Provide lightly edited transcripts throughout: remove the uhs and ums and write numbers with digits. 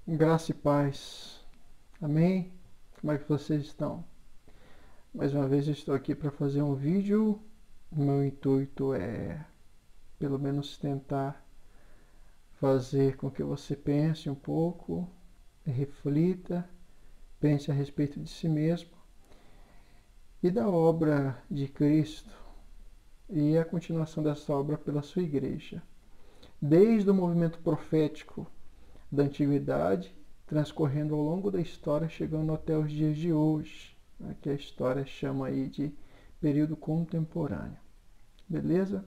Graça e paz. Amém? Como é que vocês estão? Mais uma vez eu estou aqui para fazer um vídeo. O meu intuito é, pelo menos, tentar fazer com que você pense um pouco, reflita, pense a respeito de si mesmo e da obra de Cristo e a continuação dessa obra pela sua igreja. Desde o movimento profético da antiguidade, transcorrendo ao longo da história, chegando até os dias de hoje, né, que a história chama aí de período contemporâneo. Beleza?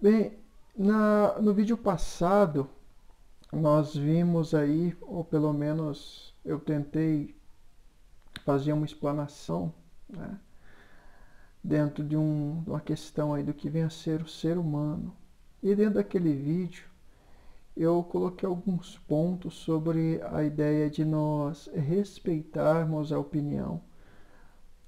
Bem, no vídeo passado, nós vimos aí, ou pelo menos eu tentei fazer uma explanação, né, dentro de uma questão aí do que vem a ser o ser humano. E dentro daquele vídeo, eu coloquei alguns pontos sobre a ideia de nós respeitarmos a opinião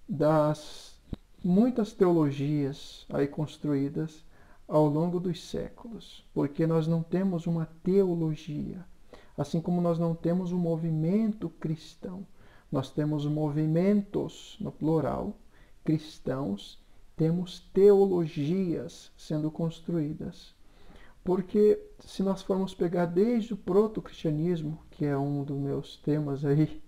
das muitas teologias aí construídas ao longo dos séculos, porque nós não temos uma teologia, assim como nós não temos um movimento cristão. Nós temos movimentos, no plural, cristãos, temos teologias sendo construídas. Porque se nós formos pegar desde o proto-cristianismo, que é um dos meus temas aí,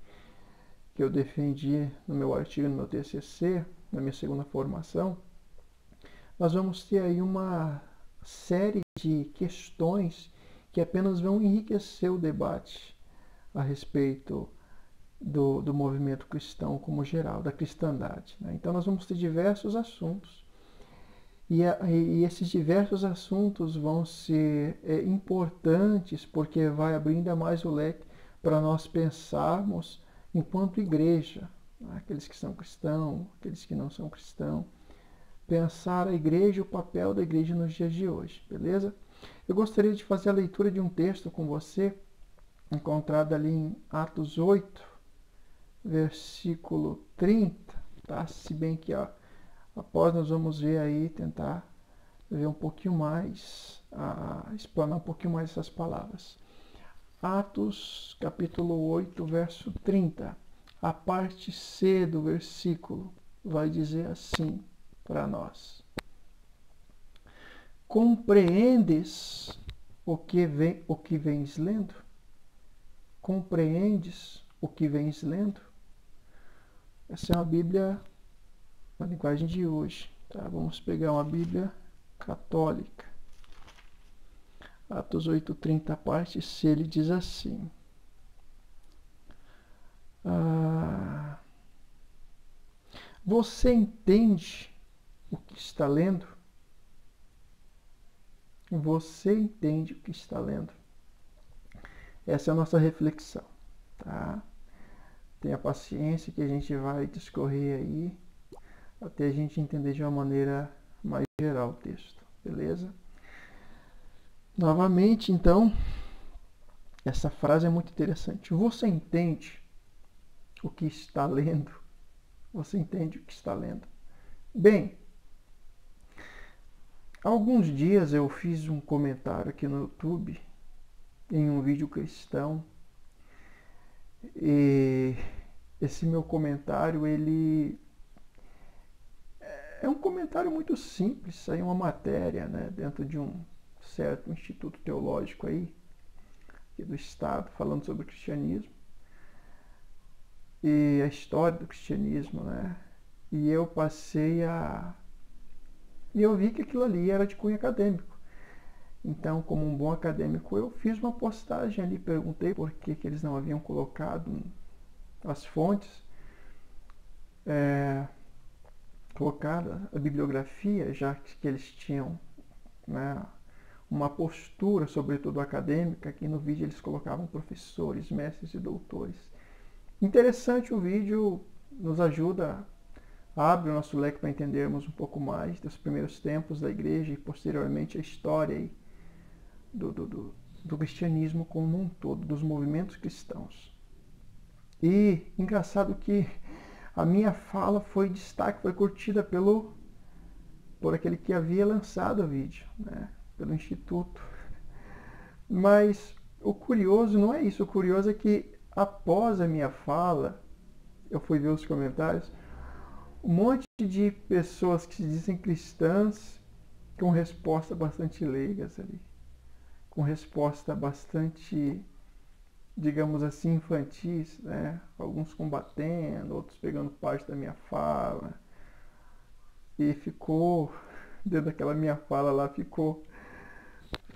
que eu defendi no meu artigo, no meu TCC, na minha segunda formação, nós vamos ter aí uma série de questões que apenas vão enriquecer o debate a respeito do movimento cristão como geral, da cristandade, né? Então nós vamos ter diversos assuntos. E esses diversos assuntos vão ser importantes porque vai abrir ainda mais o leque para nós pensarmos enquanto igreja, né? Aqueles que são cristãos, aqueles que não são cristãos, pensar a igreja e o papel da igreja nos dias de hoje, beleza? Eu gostaria de fazer a leitura de um texto com você, encontrado ali em Atos 8, versículo 30, tá? Se bem que após nós vamos ver aí, tentar ver um pouquinho mais, explanar um pouquinho mais essas palavras. Atos, capítulo 8, verso 30. A parte C do versículo vai dizer assim para nós: compreendes o que vens lendo? Compreendes o que vens lendo? Essa é uma Bíblia na linguagem de hoje, tá? Vamos pegar uma Bíblia católica. Atos 8:30, parte C, ele diz assim: você entende o que está lendo? Você entende o que está lendo? Essa é a nossa reflexão, tá? Tenha paciência que a gente vai discorrer aí até a gente entender de uma maneira mais geral o texto, beleza? Novamente, então, essa frase é muito interessante. Você entende o que está lendo? Você entende o que está lendo? Bem, há alguns dias eu fiz um comentário aqui no YouTube, em um vídeo cristão, e esse meu comentário, ele é um comentário muito simples, aí uma matéria, né, dentro de um certo instituto teológico aí, aqui do estado, falando sobre o cristianismo e a história do cristianismo, né? E eu passei e eu vi que aquilo ali era de cunho acadêmico. Então, como um bom acadêmico, eu fiz uma postagem ali, perguntei por que eles não haviam colocado as fontes, colocado a bibliografia, já que eles tinham, né, uma postura, sobretudo acadêmica. Aqui no vídeo eles colocavam professores, mestres e doutores. Interessante, o vídeo nos ajuda, abre o nosso leque para entendermos um pouco mais dos primeiros tempos da igreja e posteriormente a história aí do cristianismo como um todo, dos movimentos cristãos. E engraçado que a minha fala foi destaque, foi curtida por aquele que havia lançado o vídeo, né, pelo Instituto. Mas o curioso não é isso. O curioso é que após a minha fala, eu fui ver os comentários, um monte de pessoas que se dizem cristãs com resposta bastante leigas ali. Com resposta bastante, digamos assim, infantis, né? Alguns combatendo, outros pegando parte da minha fala. E ficou, dentro daquela minha fala lá, ficou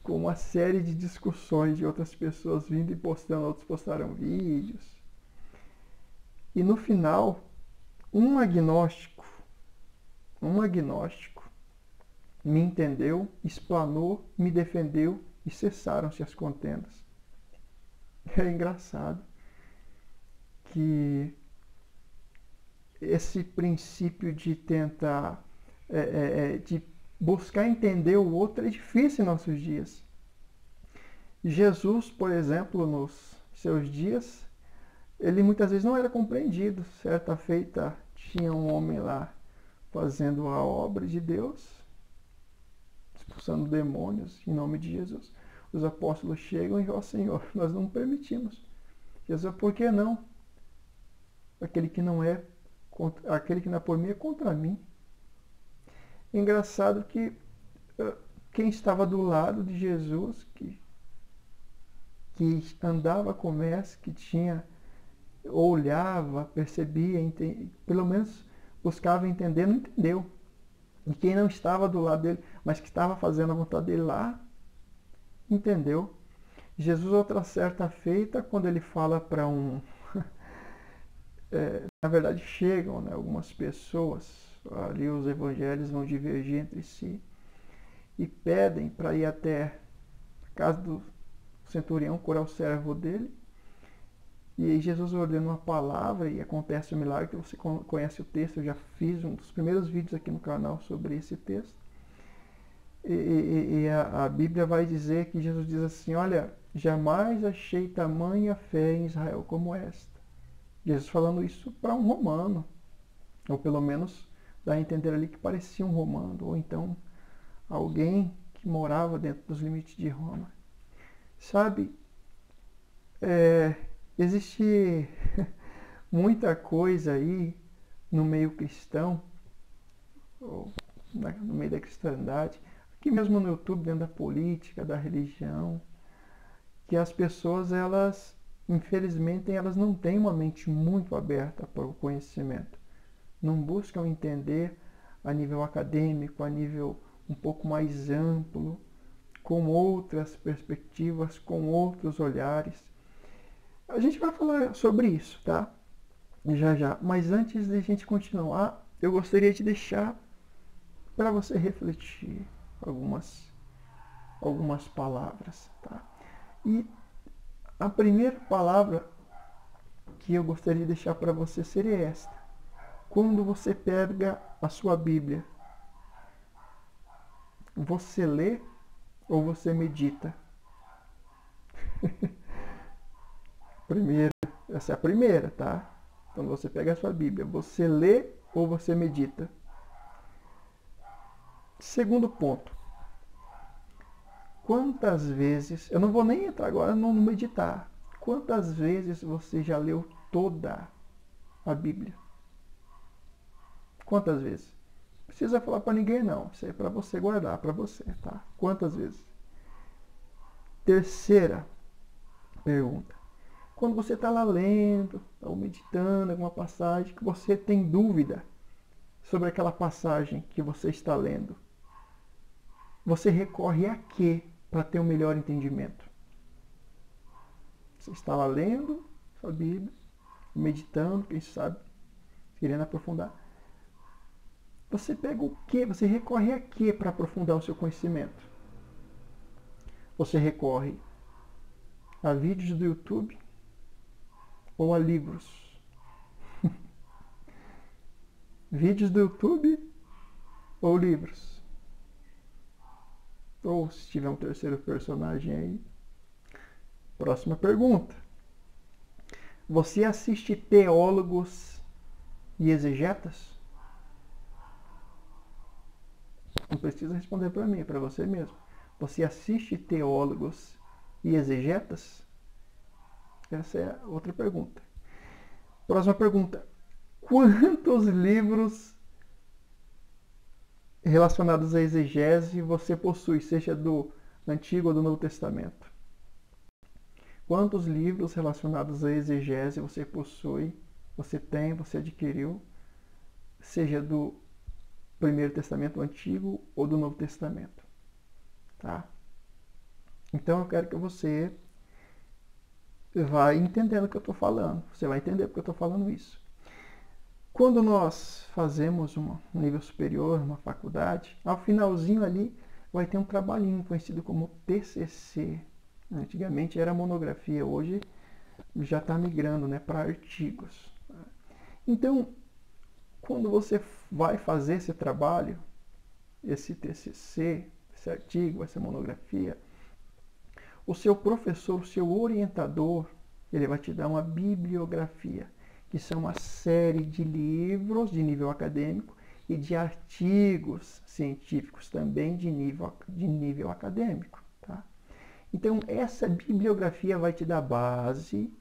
uma série de discussões de outras pessoas vindo e postando, outros postaram vídeos. E no final, um agnóstico me entendeu, explanou, me defendeu e cessaram-se as contendas. É engraçado que esse princípio de tentar, de buscar entender o outro é difícil em nossos dias. Jesus, por exemplo, nos seus dias, ele muitas vezes não era compreendido. Certa feita tinha um homem lá fazendo a obra de Deus, expulsando demônios em nome de Jesus. Os apóstolos chegam e, ó Senhor, nós não permitimos. Jesus, por que não? Aquele que não é por mim é contra mim. Engraçado que quem estava do lado de Jesus, que andava com o mestre, que tinha, olhava, percebia, pelo menos buscava entender, não entendeu. E quem não estava do lado dele, mas que estava fazendo a vontade dele lá, entendeu. Jesus, outra certa feita, quando ele fala para na verdade chegam, né, algumas pessoas, ali os evangelhos vão divergir entre si, e pedem para ir até a casa do centurião curar o servo dele. E aí Jesus ordena uma palavra e acontece o milagre, que você conhece o texto. Eu já fiz um dos primeiros vídeos aqui no canal sobre esse texto. E a Bíblia vai dizer que Jesus diz assim: olha, jamais achei tamanha fé em Israel como esta. Jesus falando isso para um romano, ou pelo menos dá a entender ali que parecia um romano, ou então alguém que morava dentro dos limites de Roma. Sabe, existe muita coisa aí no meio cristão, ou no meio da cristandade, aqui mesmo no YouTube, dentro da política, da religião, que as pessoas, elas, infelizmente, elas não têm uma mente muito aberta para o conhecimento. Não buscam entender a nível acadêmico, a nível um pouco mais amplo, com outras perspectivas, com outros olhares. A gente vai falar sobre isso, tá? Já já. Mas antes de a gente continuar, eu gostaria de deixar para você refletir algumas palavras, tá? E a primeira palavra que eu gostaria de deixar para você seria esta. Quando você pega a sua Bíblia, você lê ou você medita? Primeiro, essa é a primeira, tá? Quando você pega a sua Bíblia, você lê ou você medita? Segundo ponto. Quantas vezes, eu não vou nem entrar agora no meditar. Quantas vezes você já leu toda a Bíblia? Quantas vezes? Não precisa falar para ninguém não. Isso é para você guardar, para você, tá? Quantas vezes? Terceira pergunta. Quando você está lá lendo, ou meditando alguma passagem, que você tem dúvida sobre aquela passagem que você está lendo, você recorre a quê para ter um melhor entendimento? Você está lá lendo sua Bíblia, meditando, quem sabe, querendo aprofundar. Você pega o quê? Você recorre a quê para aprofundar o seu conhecimento? Você recorre a vídeos do YouTube ou a livros? Vídeos do YouTube ou livros? Ou se tiver um terceiro personagem aí. Próxima pergunta. Você assiste teólogos e exegetas? Não precisa responder para mim, é para você mesmo. Você assiste teólogos e exegetas? Essa é outra pergunta. Próxima pergunta. Quantos livros relacionados à exegese você possui, seja do Antigo ou do Novo Testamento? Quantos livros relacionados à exegese você possui, você tem, você adquiriu, seja do Primeiro Testamento Antigo ou do Novo Testamento? Tá? Então eu quero que você vai entendendo o que eu estou falando. Você vai entender porque eu estou falando isso. Quando nós fazemos um nível superior, uma faculdade, ao finalzinho ali vai ter um trabalhinho conhecido como TCC. Antigamente era monografia, hoje já está migrando, né, para artigos. Então, quando você vai fazer esse trabalho, esse TCC, esse artigo, essa monografia, o seu professor, o seu orientador, ele vai te dar uma bibliografia, que são uma série de livros de nível acadêmico e de artigos científicos também de nível acadêmico. Tá? Então, essa bibliografia vai te dar base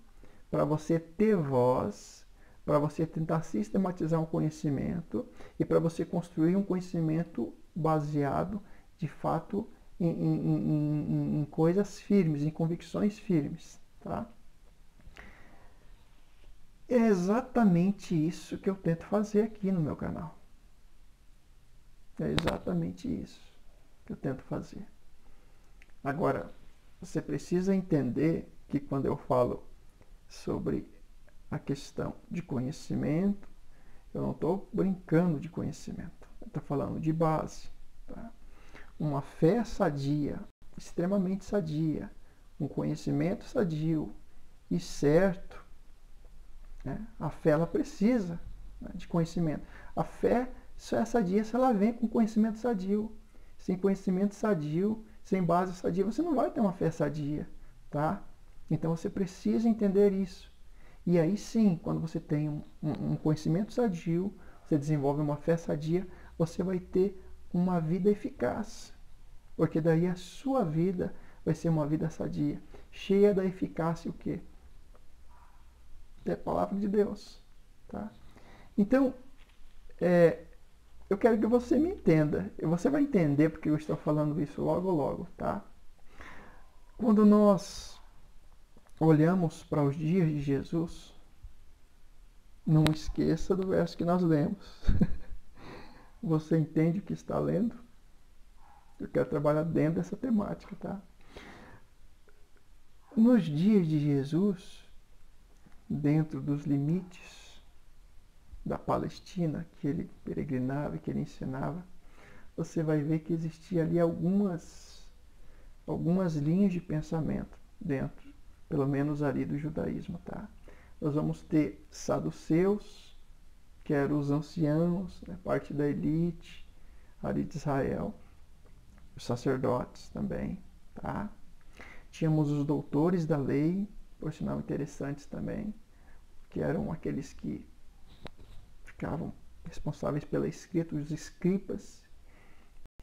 para você ter voz, para você tentar sistematizar um conhecimento e para você construir um conhecimento baseado, de fato, em coisas firmes, em convicções firmes. Tá? É exatamente isso que eu tento fazer aqui no meu canal. É exatamente isso que eu tento fazer. Agora, você precisa entender que quando eu falo sobre a questão de conhecimento, eu não estou brincando de conhecimento. Eu estou falando de base. Tá? Uma fé sadia, extremamente sadia, um conhecimento sadio e certo. Né? A fé ela precisa, né, de conhecimento. A fé só é sadia se ela vem com conhecimento sadio. Sem conhecimento sadio, sem base sadia, você não vai ter uma fé sadia. Tá? Então você precisa entender isso. E aí sim, quando você tem um conhecimento sadio, você desenvolve uma fé sadia, você vai ter uma vida eficaz. Porque daí a sua vida vai ser uma vida sadia, cheia da eficácia o quê? Da palavra de Deus. Tá? Então, eu quero que você me entenda. Você vai entender porque eu estou falando isso logo, logo. Tá? Quando nós olhamos para os dias de Jesus, não esqueça do verso que nós lemos. Você entende o que está lendo? Eu quero trabalhar dentro dessa temática, tá? Nos dias de Jesus, dentro dos limites da Palestina que ele peregrinava, que ele ensinava, você vai ver que existia ali algumas linhas de pensamento dentro, pelo menos ali do judaísmo, tá? Nós vamos ter saduceus, que eram os anciãos, né, parte da elite ali de Israel, os sacerdotes também, tá? Tínhamos os doutores da lei, por sinal interessantes também, que eram aqueles que ficavam responsáveis pela escrita, os escribas.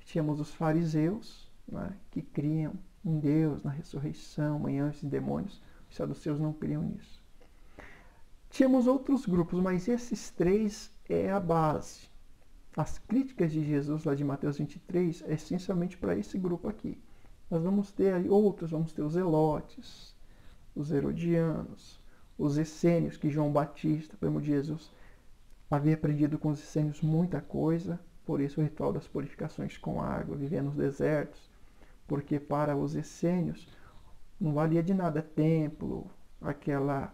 Tínhamos os fariseus, né, que criam em Deus, na ressurreição, em anjos e demônios. Os saduceus não criam nisso. Tínhamos outros grupos, mas esses três é a base. As críticas de Jesus lá de Mateus 23 é essencialmente para esse grupo aqui. Nós vamos ter aí outros, vamos ter os zelotes, os herodianos, os essênios, que João Batista, primo de Jesus, havia aprendido com os essênios muita coisa, por isso o ritual das purificações com água, viver nos desertos, porque para os essênios não valia de nada templo, aquela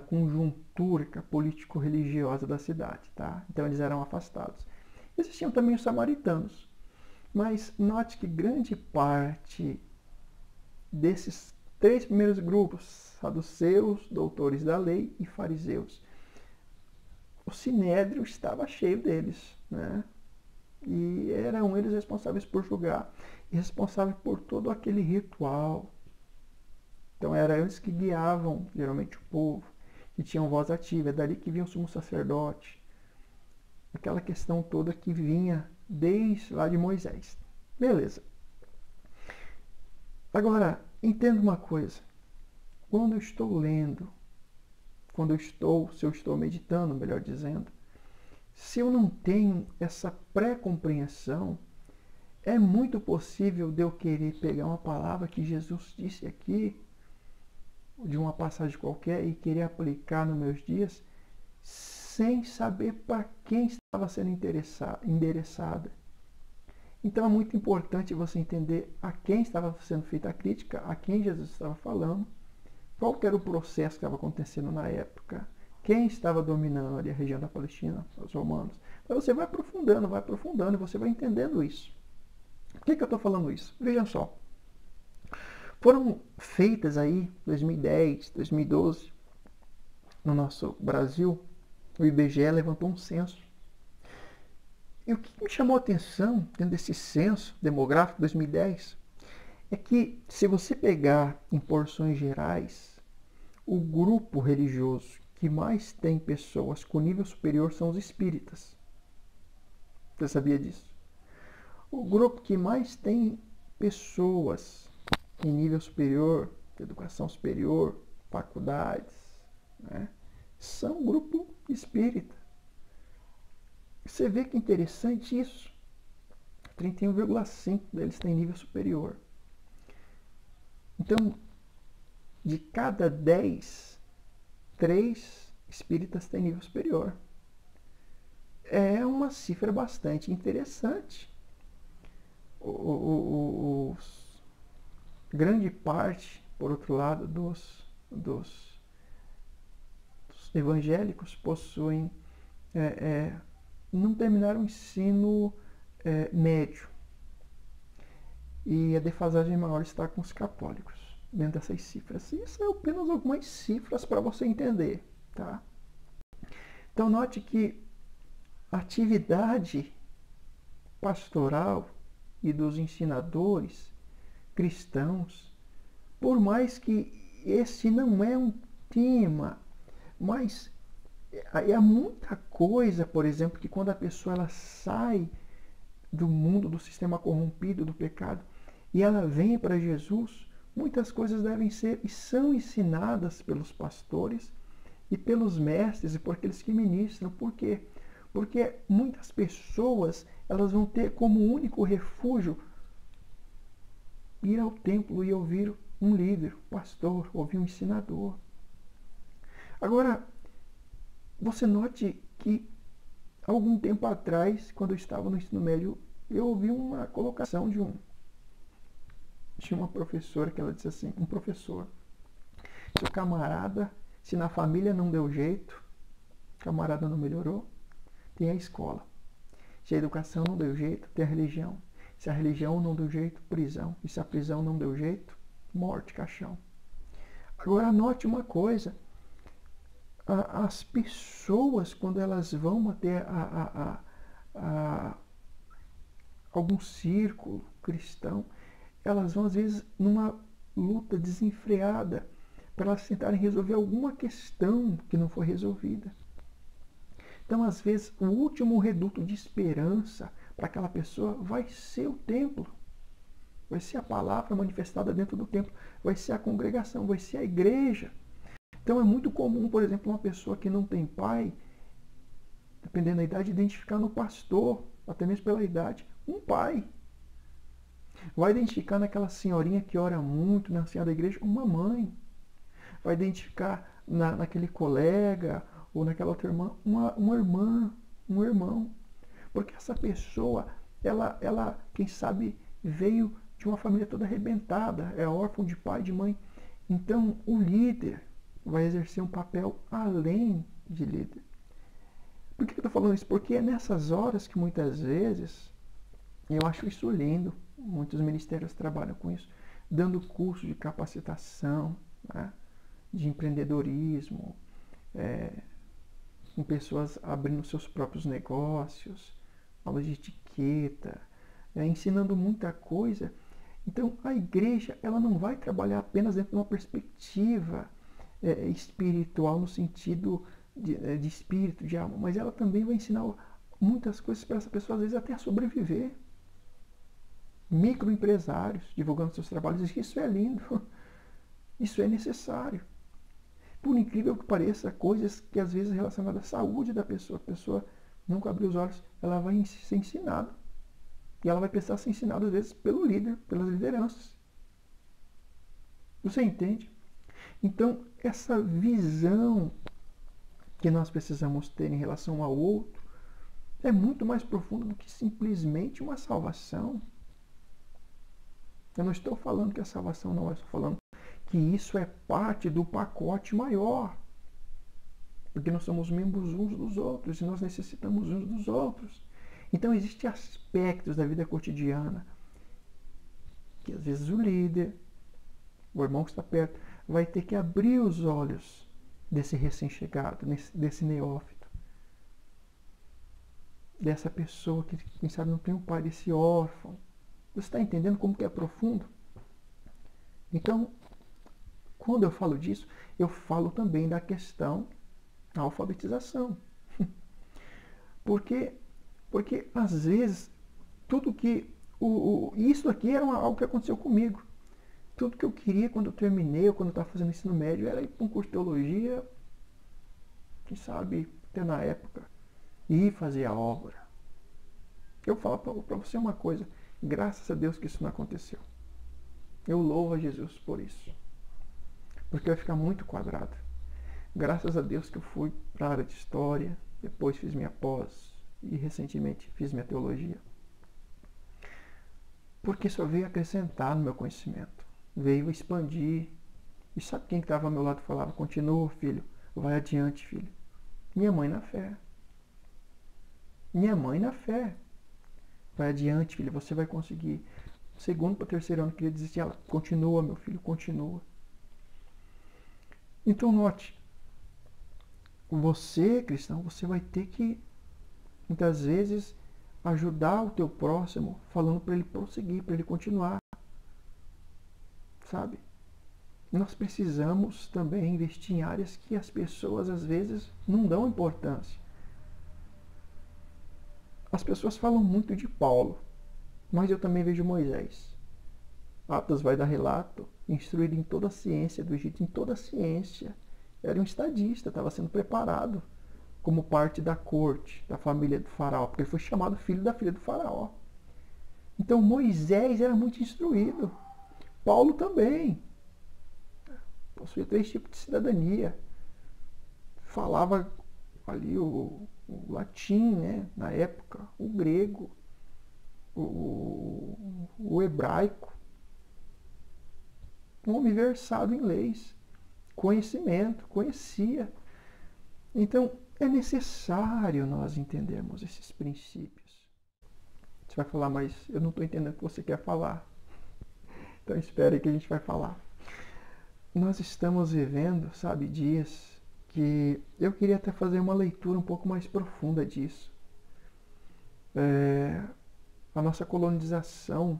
conjuntura político-religiosa da cidade, tá? Então eles eram afastados. Existiam também os samaritanos, mas note que grande parte desses três primeiros grupos, saduceus, doutores da lei e fariseus, o sinédrio estava cheio deles, né? E eram eles responsáveis por julgar, e responsáveis por todo aquele ritual. Então eram eles que guiavam, geralmente, o povo, que tinham voz ativa. É dali que vinha o sumo sacerdote. Aquela questão toda que vinha desde lá de Moisés. Beleza. Agora, Entenda uma coisa. Quando eu estou lendo, se eu estou meditando, melhor dizendo, se eu não tenho essa pré-compreensão, é muito possível de eu querer pegar uma palavra que Jesus disse aqui, de uma passagem qualquer, e querer aplicar nos meus dias, sem saber para quem estava sendo endereçada. Então é muito importante você entender a quem estava sendo feita a crítica, a quem Jesus estava falando, qual era o processo que estava acontecendo na época, quem estava dominando ali a região da Palestina, os romanos. Então você vai aprofundando, e você vai entendendo isso. Por que eu estou falando isso? Vejam só. Foram feitas aí, 2010, 2012, no nosso Brasil, o IBGE levantou um censo. E o que me chamou a atenção dentro desse censo demográfico 2010 é que, se você pegar em porções gerais, o grupo religioso que mais tem pessoas com nível superior são os espíritas. Você sabia disso? O grupo que mais tem pessoas em nível superior, educação superior, faculdades, né, são o grupo espírita. Você vê que interessante isso. 31,5% deles têm nível superior. Então, de cada 10, 3 espíritas têm nível superior. É uma cifra bastante interessante. Grande parte, por outro lado, dos evangélicos possuem não terminaram o ensino médio. E a defasagem maior está com os católicos, dentro dessas cifras. Isso é apenas algumas cifras para você entender. Tá? Então note que a atividade pastoral e dos ensinadores cristãos, por mais que esse não é um tema, mas há muita coisa, por exemplo, que quando a pessoa ela sai do mundo, do sistema corrompido, do pecado, e ela vem para Jesus, muitas coisas devem ser e são ensinadas pelos pastores e pelos mestres e por aqueles que ministram. Por quê? Porque muitas pessoas elas vão ter como único refúgio ir ao templo e ouvir um líder, um pastor, ouvir um ensinador. Agora, você note que algum tempo atrás, quando eu estava no ensino médio, eu ouvi uma colocação de uma professora que ela disse assim, um professor, seu camarada, se na família não deu jeito, camarada não melhorou, tem a escola. Se a educação não deu jeito, tem a religião. Se a religião não deu jeito, prisão. E se a prisão não deu jeito, morte, caixão. Agora note uma coisa, as pessoas, quando elas vão até algum círculo cristão, elas vão às vezes numa luta desenfreada para elas tentarem resolver alguma questão que não foi resolvida. Então, às vezes, o último reduto de esperança para aquela pessoa vai ser o templo, vai ser a palavra manifestada dentro do templo, vai ser a congregação, vai ser a igreja. Então é muito comum, por exemplo, uma pessoa que não tem pai, dependendo da idade, identificar no pastor, até mesmo pela idade, um pai. Vai identificar naquela senhorinha que ora muito, na senhora da igreja, uma mãe. Vai identificar naquele colega ou naquela outra irmã, uma irmã, um irmão. Porque essa pessoa, ela, quem sabe, veio de uma família toda arrebentada, é órfão de pai, de mãe. Então, o líder vai exercer um papel além de líder. Por que eu estou falando isso? Porque é nessas horas que muitas vezes, eu acho isso lindo, muitos ministérios trabalham com isso, dando curso de capacitação, né, de empreendedorismo, com pessoas abrindo seus próprios negócios, aulas de etiqueta, ensinando muita coisa. Então, a igreja ela não vai trabalhar apenas dentro de uma perspectiva espiritual, no sentido de espírito, de alma, mas ela também vai ensinar muitas coisas para essa pessoa, às vezes até a sobreviver. microempresários divulgando seus trabalhos. Isso é lindo, isso é necessário. Por incrível que pareça, coisas que às vezes relacionadas à saúde da pessoa, a pessoa nunca abriu os olhos, ela vai ser ensinada. E ela vai precisar ser ensinada às vezes pelo líder, pelas lideranças. Você entende? Então, essa visão que nós precisamos ter em relação ao outro é muito mais profunda do que simplesmente uma salvação. Eu não estou falando que a salvação não é, estou falando que isso é parte do pacote maior. Porque nós somos membros uns dos outros e nós necessitamos uns dos outros. Então existem aspectos da vida cotidiana que às vezes o líder, o irmão que está perto, vai ter que abrir os olhos desse recém-chegado, desse neófito. Dessa pessoa que, quem sabe, não tem um pai, desse órfão. Você está entendendo como que é profundo? Então, quando eu falo disso, eu falo também da questão da alfabetização. Porque às vezes, tudo que... isso aqui era algo que aconteceu comigo. Tudo que eu queria quando eu terminei, ou quando eu estava fazendo ensino médio, era ir para um curso de teologia, quem sabe, até na época, e fazer a obra. Eu falo para você uma coisa, graças a Deus que isso não aconteceu. Eu louvo a Jesus por isso. Porque eu ia ficar muito quadrado. Graças a Deus que eu fui para a área de história, depois fiz minha pós e recentemente fiz minha teologia. Porque isso veio acrescentar no meu conhecimento. Veio expandir. E sabe quem estava ao meu lado e falava, continua, filho, vai adiante, filho. Minha mãe na fé. Minha mãe na fé. Vai adiante, filho, você vai conseguir. Segundo para o terceiro ano, queria desistir. Ela, continua, meu filho, continua. Então, note, você, cristão, você vai ter que, muitas vezes, ajudar o teu próximo, falando para ele prosseguir, para ele continuar. Sabe? Nós precisamos também investir em áreas que as pessoas, às vezes, não dão importância. As pessoas falam muito de Paulo, mas eu também vejo Moisés. Atos vai dar relato, instruído em toda a ciência do Egito, em toda a ciência. Era um estadista, estava sendo preparado como parte da corte, da família do faraó, porque ele foi chamado filho da filha do faraó. Então Moisés era muito instruído. Paulo também. Possuía 3 tipos de cidadania. Falava ali o latim, né, na época, o grego, o hebraico. Um homem versado em leis, conhecimento, conhecia. Então, é necessário nós entendermos esses princípios. Você vai falar, mas eu não estou entendendo o que você quer falar. Então, espere que a gente vai falar. Nós estamos vivendo, sabe, dias que eu queria até fazer uma leitura um pouco mais profunda disso. A nossa colonização,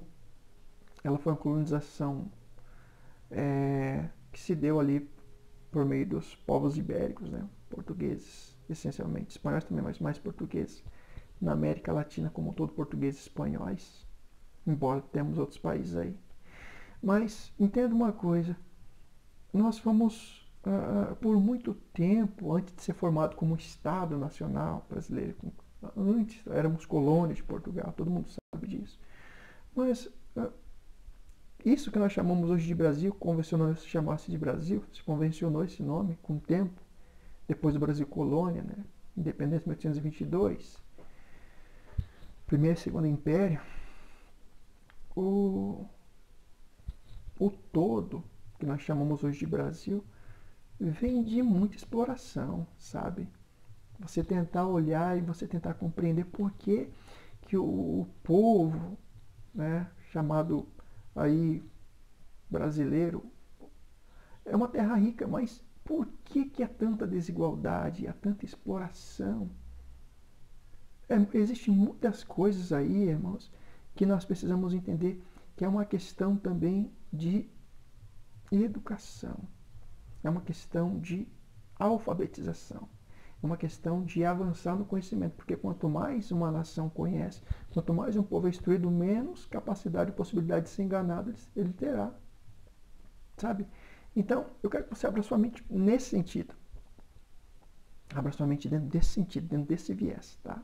ela foi uma colonização que se deu ali por meio dos povos ibéricos, né? Portugueses, essencialmente, espanhóis também, mas mais portugueses. Na América Latina, como um todo, portugueses e espanhóis, embora temos outros países aí. Mas entenda uma coisa, nós fomos, por muito tempo, antes de ser formado como Estado Nacional Brasileiro, antes éramos colônia de Portugal, todo mundo sabe disso. Mas isso que nós chamamos hoje de Brasil, convencionou se chamasse de Brasil, se convencionou esse nome com o tempo, depois do Brasil colônia, né? Independência de 1822, Primeiro e Segundo Império, o todo, que nós chamamos hoje de Brasil, vem de muita exploração, sabe? Você tentar olhar e você tentar compreender por que o povo, né, chamado aí brasileiro, é uma terra rica, mas por que há tanta desigualdade, há tanta exploração? Existem muitas coisas aí, irmãos, que nós precisamos entender que é uma questão também de educação, é uma questão de alfabetização. uma questão de avançar no conhecimento, porque quanto mais uma nação conhece, quanto mais um povo é instruído, menos capacidade e possibilidade de ser enganado ele terá, sabe? Então, eu quero que você abra sua mente nesse sentido. Abra sua mente dentro desse sentido, dentro desse viés, tá?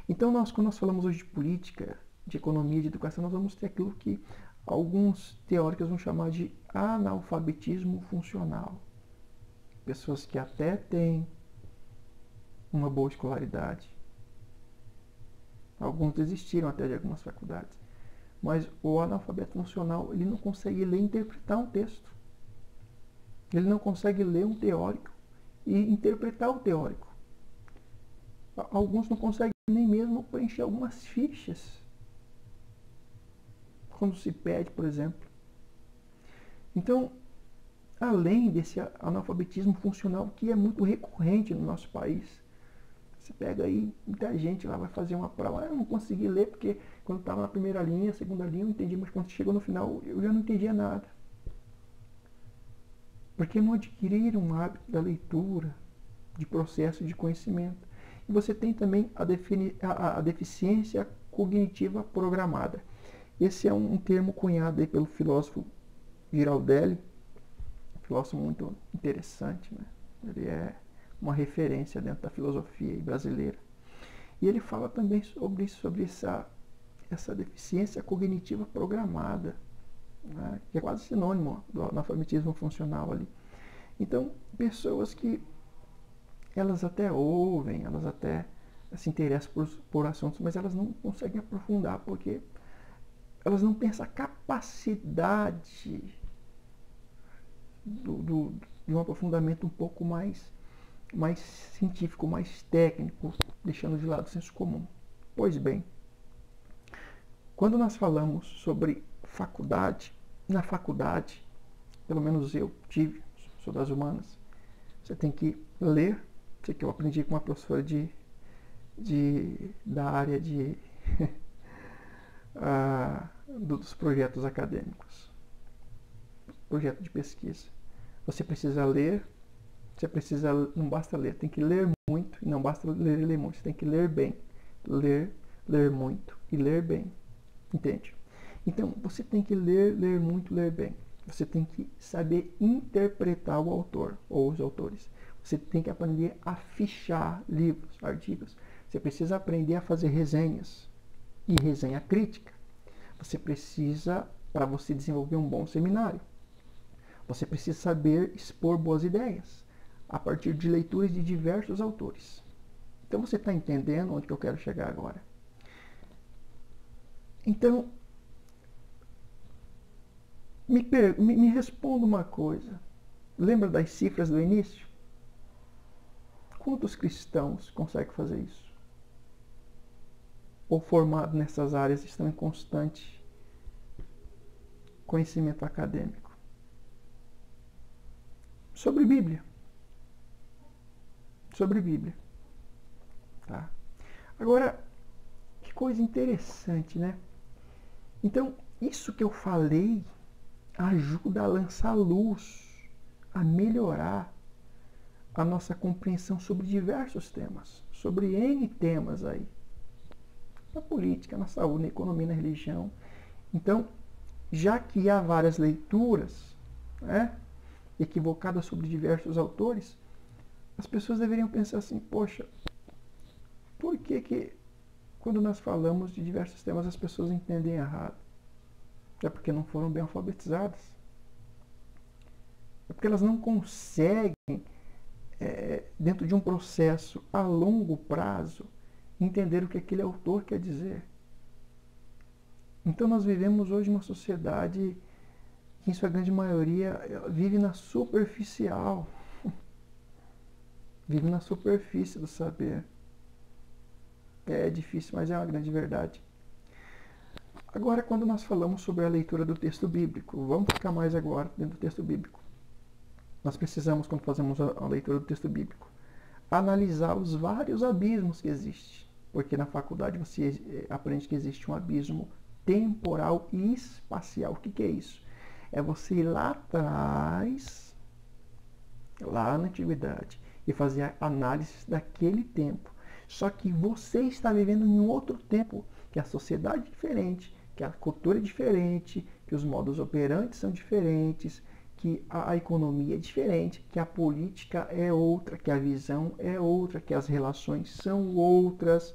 Então, quando nós falamos hoje de política, de economia, de educação, nós vamos ter aquilo que alguns teóricos vão chamar de analfabetismo funcional. Pessoas que até têm uma boa escolaridade. Alguns desistiram até de algumas faculdades. Mas o analfabeto funcional, ele não consegue ler e interpretar um texto. Ele não consegue ler um teórico e interpretar o teórico. Alguns não conseguem nem mesmo preencher algumas fichas. Quando se pede, por exemplo. Então, além desse analfabetismo funcional que é muito recorrente no nosso país, você pega aí, muita gente lá vai fazer uma prova, eu não consegui ler porque quando estava na primeira linha, segunda linha eu entendi, mas quando chegou no final eu já não entendia nada. Porque não adquiriram um hábito da leitura, de processo de conhecimento. E você tem também a deficiência cognitiva programada. Esse é um termo cunhado aí pelo filósofo Giraldelli, um filósofo muito interessante, né? Ele é uma referência dentro da filosofia brasileira. E ele fala também sobre essa deficiência cognitiva programada, né? Que é quase sinônimo do analfabetismo funcional ali. Então, pessoas que elas até ouvem, elas até se interessam por assuntos, mas elas não conseguem aprofundar, porque elas não têm essa capacidade de um aprofundamento um pouco mais científico, mais técnico, deixando de lado o senso comum. Pois bem, quando nós falamos sobre faculdade, na faculdade, pelo menos eu tive, sou das humanas, você tem que ler, sei que eu aprendi com uma professora da área dos projetos acadêmicos, projeto de pesquisa. Você precisa ler, não basta ler, tem que ler muito, e não basta ler muito, você tem que ler bem. Ler muito e ler bem. Entende? Então, você tem que ler muito, ler bem. Você tem que saber interpretar o autor ou os autores. Você tem que aprender a fichar livros, artigos. Você precisa aprender a fazer resenhas e resenha crítica. Você precisa, para você desenvolver um bom seminário, você precisa saber expor boas ideias a partir de leituras de diversos autores. Então você está entendendo onde que eu quero chegar agora? Então, me responda uma coisa. Lembra das cifras do início? Quantos cristãos conseguem fazer isso? Ou formados nessas áreas estão em constante conhecimento acadêmico? Sobre Bíblia. Sobre Bíblia. Tá? Agora, que coisa interessante, né? Então, isso que eu falei ajuda a lançar luz, a melhorar a nossa compreensão sobre diversos temas, sobre N temas aí. Na política, na saúde, na economia, na religião. Então, já que há várias leituras, né, equivocadas sobre diversos autores, as pessoas deveriam pensar assim, poxa, por que quando nós falamos de diversos temas as pessoas entendem errado? É porque não foram bem alfabetizadas. É porque elas não conseguem, dentro de um processo a longo prazo, entender o que aquele autor quer dizer. Então nós vivemos hoje uma sociedade que, em sua grande maioria, vive na superficial. Vive na superfície do saber. É difícil, mas é uma grande verdade. Agora, quando nós falamos sobre a leitura do texto bíblico, vamos ficar mais agora dentro do texto bíblico. Nós precisamos, quando fazemos a leitura do texto bíblico, analisar os vários abismos que existem. Porque na faculdade você aprende que existe um abismo temporal e espacial. O que é isso? É você ir lá atrás, lá na antiguidade, e fazer análises daquele tempo. Só que você está vivendo em um outro tempo, que a sociedade é diferente, que a cultura é diferente, que os modos operantes são diferentes, que a economia é diferente, que a política é outra, que a visão é outra, que as relações são outras,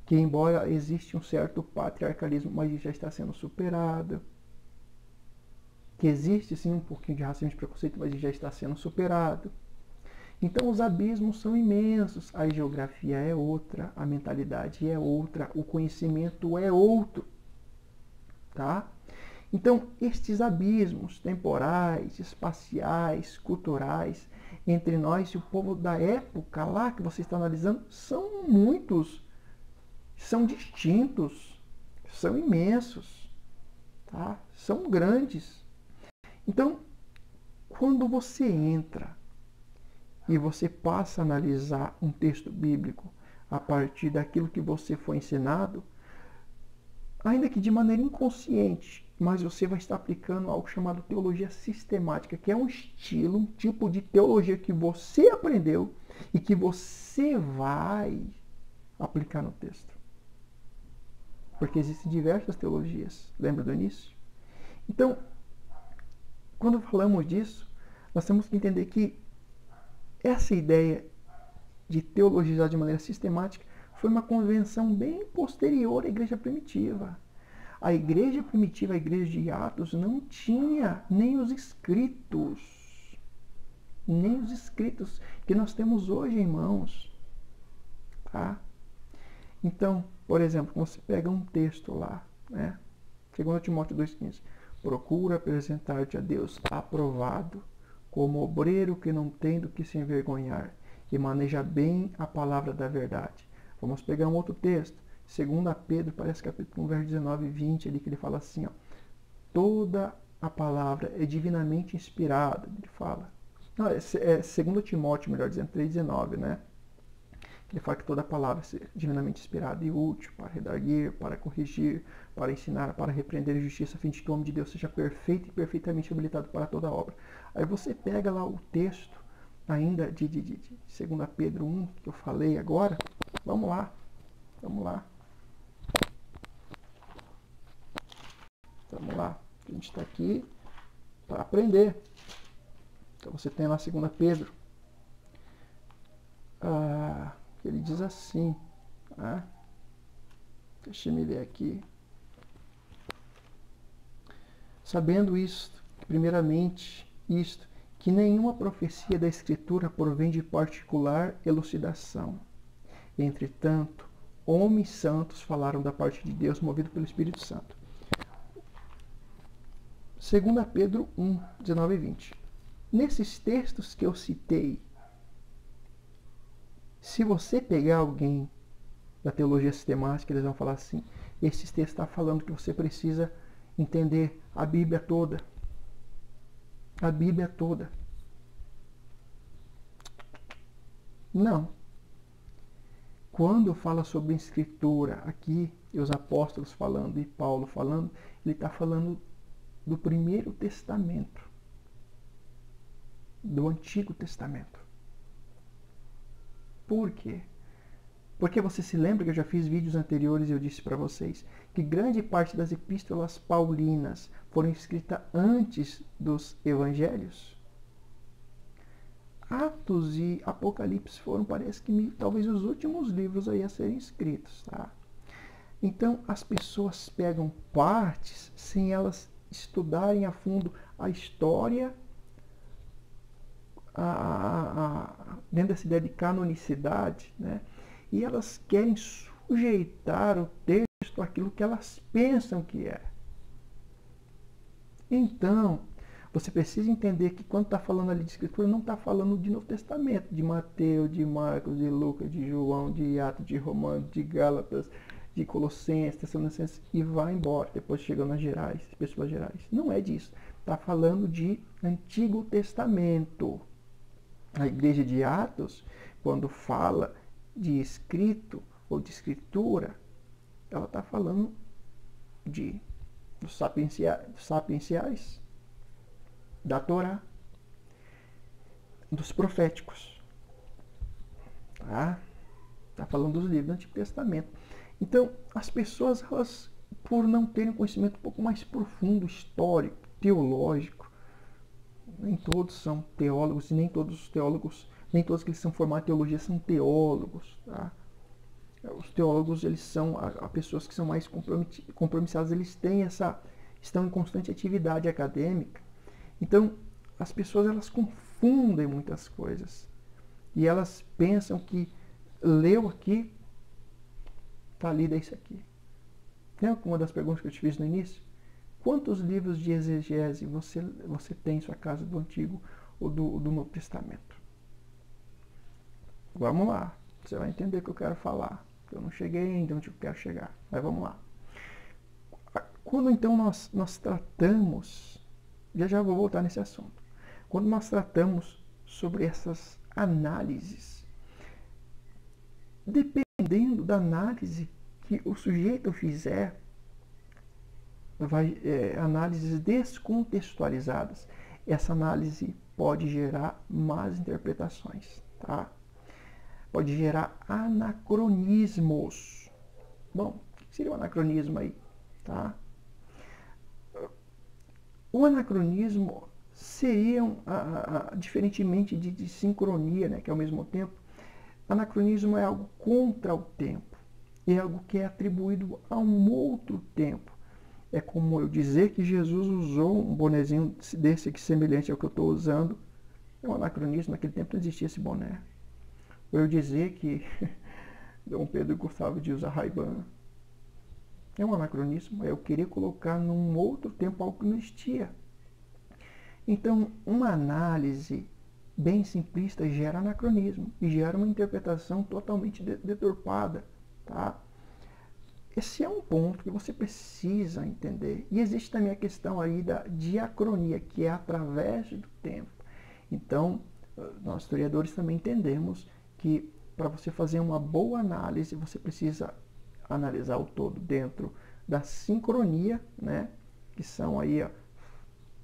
que embora existe um certo patriarcalismo, mas já está sendo superado, que existe sim um pouquinho de racismo e preconceito, mas já está sendo superado. Então os abismos são imensos, a geografia é outra, a mentalidade é outra, o conhecimento é outro, tá? Então estes abismos temporais, espaciais, culturais, entre nós e o povo da época lá que você está analisando, são muitos, são distintos, são imensos, tá? São grandes. Então, quando você entra e você passa a analisar um texto bíblico a partir daquilo que você foi ensinado, ainda que de maneira inconsciente, mas você vai estar aplicando algo chamado teologia sistemática, que é um estilo, um tipo de teologia que você aprendeu e que você vai aplicar no texto. Porque existem diversas teologias, lembra do início? Então, quando falamos disso, nós temos que entender que essa ideia de teologizar de maneira sistemática foi uma convenção bem posterior à igreja primitiva. A igreja primitiva, a igreja de Atos, não tinha nem os escritos que nós temos hoje em mãos. Tá? Então, por exemplo, você pega um texto lá, né? 2 Timóteo 2,15. Procura apresentar-te a Deus aprovado, como obreiro que não tem do que se envergonhar, e maneja bem a palavra da verdade. Vamos pegar um outro texto. 2 Pedro, parece capítulo 1, verso 19 e 20, ali que ele fala assim, ó, toda a palavra é divinamente inspirada, ele fala. Não, é 2 Timóteo, melhor dizendo, 3,19, né? Ele fala que toda a palavra é divinamente inspirada e útil para redarguir, para corrigir, para ensinar, para repreender a justiça, a fim de que o homem de Deus seja perfeito e perfeitamente habilitado para toda obra. Aí você pega lá o texto ainda de 2 Pedro 1, que eu falei agora. Vamos lá. A gente está aqui para aprender. Então você tem lá 2 Pedro. Ele diz assim, né? Deixa eu ler aqui. Sabendo isto, primeiramente isto, que nenhuma profecia da Escritura provém de particular elucidação. Entretanto, homens santos falaram da parte de Deus, movido pelo Espírito Santo. 2 Pedro 1, 19 e 20. Nesses textos que eu citei, se você pegar alguém da teologia sistemática, eles vão falar assim, esse texto está falando que você precisa entender a Bíblia toda. A Bíblia toda. Não. Quando fala sobre a Escritura aqui, e os apóstolos falando, e Paulo falando, ele está falando do Primeiro Testamento. Do Antigo Testamento. Por quê? Porque você se lembra que eu já fiz vídeos anteriores e eu disse para vocês que grande parte das epístolas paulinas foram escritas antes dos evangelhos? Atos e Apocalipse foram, parece que, talvez os últimos livros aí a serem escritos, tá? Então, as pessoas pegam partes sem elas estudarem a fundo a história, dentro dessa ideia de canonicidade, né? E elas querem sujeitar o texto àquilo que elas pensam que é. Então, você precisa entender que quando está falando ali de Escritura, não está falando de Novo Testamento, de Mateus, de Marcos, de Lucas, de João, de Atos, de Romanos, de Gálatas, de Colossenses, Tessalonicenses, e vai embora, depois chegando nas gerais, pessoas gerais. Não é disso. Está falando de Antigo Testamento. A igreja de Atos, quando fala de escrito ou de escritura, ela está falando dos sapienciais, da Torá. dos proféticos. Tá falando dos livros do Antigo Testamento. Então, as pessoas, elas, por não terem um conhecimento um pouco mais profundo, histórico, teológico, nem todos são teólogos, e nem todos os teólogos, nem todos que são formados em teologia são teólogos, tá? Os teólogos, eles são pessoas que são mais compromissadas, eles têm estão em constante atividade acadêmica. Então, as pessoas, elas confundem muitas coisas. E elas pensam que leu aqui, está lida isso aqui. Lembra uma das perguntas que eu te fiz no início? Quantos livros de exegese você tem em sua casa do Antigo ou do Novo Testamento? Vamos lá, você vai entender o que eu quero falar. Eu não cheguei ainda onde eu quero chegar, mas vamos lá. Quando então nós tratamos, já vou voltar nesse assunto. Quando nós tratamos sobre essas análises, dependendo da análise que o sujeito fizer, análises descontextualizadas, essa análise pode gerar más interpretações, tá? Pode gerar anacronismos. Bom, o que seria um anacronismo aí? Tá? O anacronismo seria, diferentemente de sincronia, né, que é ao mesmo tempo, anacronismo é algo contra o tempo, é algo que é atribuído a um outro tempo. É como eu dizer que Jesus usou um bonezinho desse aqui, semelhante ao que eu estou usando. É um anacronismo, naquele tempo não existia esse boné. Ou eu dizer que Dom Pedro gostava de usar Ray-Ban. É um anacronismo, é eu querer colocar num outro tempo algo que não existia. Então, uma análise bem simplista gera anacronismo e gera uma interpretação totalmente deturpada, tá? Esse é um ponto que você precisa entender. E existe também a questão aí da diacronia, que é através do tempo. Então, nós historiadores também entendemos que para você fazer uma boa análise, você precisa analisar o todo dentro da sincronia, né? Que são aí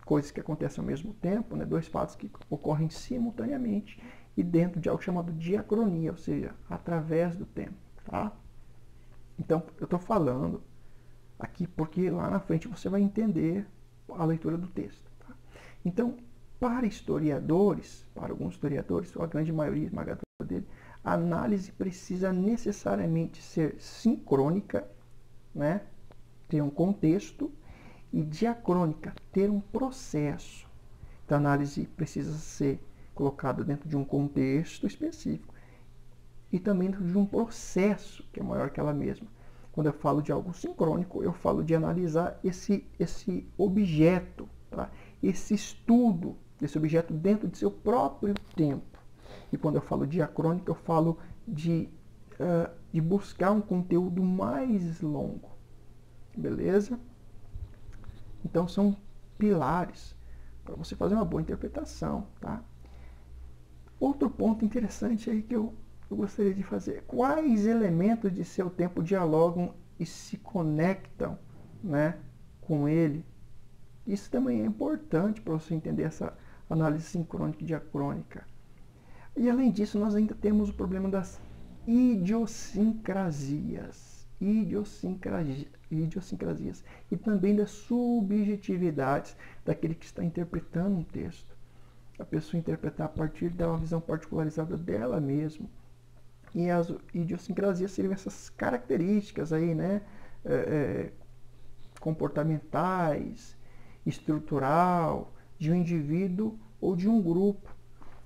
coisas que acontecem ao mesmo tempo, né? Dois fatos que ocorrem simultaneamente, e dentro de algo chamado diacronia, ou seja, através do tempo, tá? Então, eu estou falando aqui porque lá na frente você vai entender a leitura do texto. Tá? Então, para historiadores, para alguns historiadores, ou a grande maioria esmagadora dele, a análise precisa necessariamente ser sincrônica, né? Ter um contexto, e diacrônica, ter um processo. Então, a análise precisa ser colocada dentro de um contexto específico e também dentro de um processo que é maior que ela mesma. Quando eu falo de algo sincrônico, eu falo de analisar esse objeto, tá? Esse estudo desse objeto dentro de seu próprio tempo. E quando eu falo diacrônica, eu falo de buscar um conteúdo mais longo. Beleza? Então, são pilares para você fazer uma boa interpretação, tá? Outro ponto interessante aí que eu gostaria de fazer. Quais elementos de seu tempo dialogam e se conectam, né, com ele? Isso também é importante para você entender essa análise sincrônica e diacrônica. E além disso, nós ainda temos o problema das idiosincrasias. Idiosincrasias e também das subjetividades daquele que está interpretando um texto. A pessoa interpretar a partir de uma visão particularizada dela mesma. E as idiosincrasias seriam essas características aí, né? Comportamentais, estrutural, de um indivíduo ou de um grupo.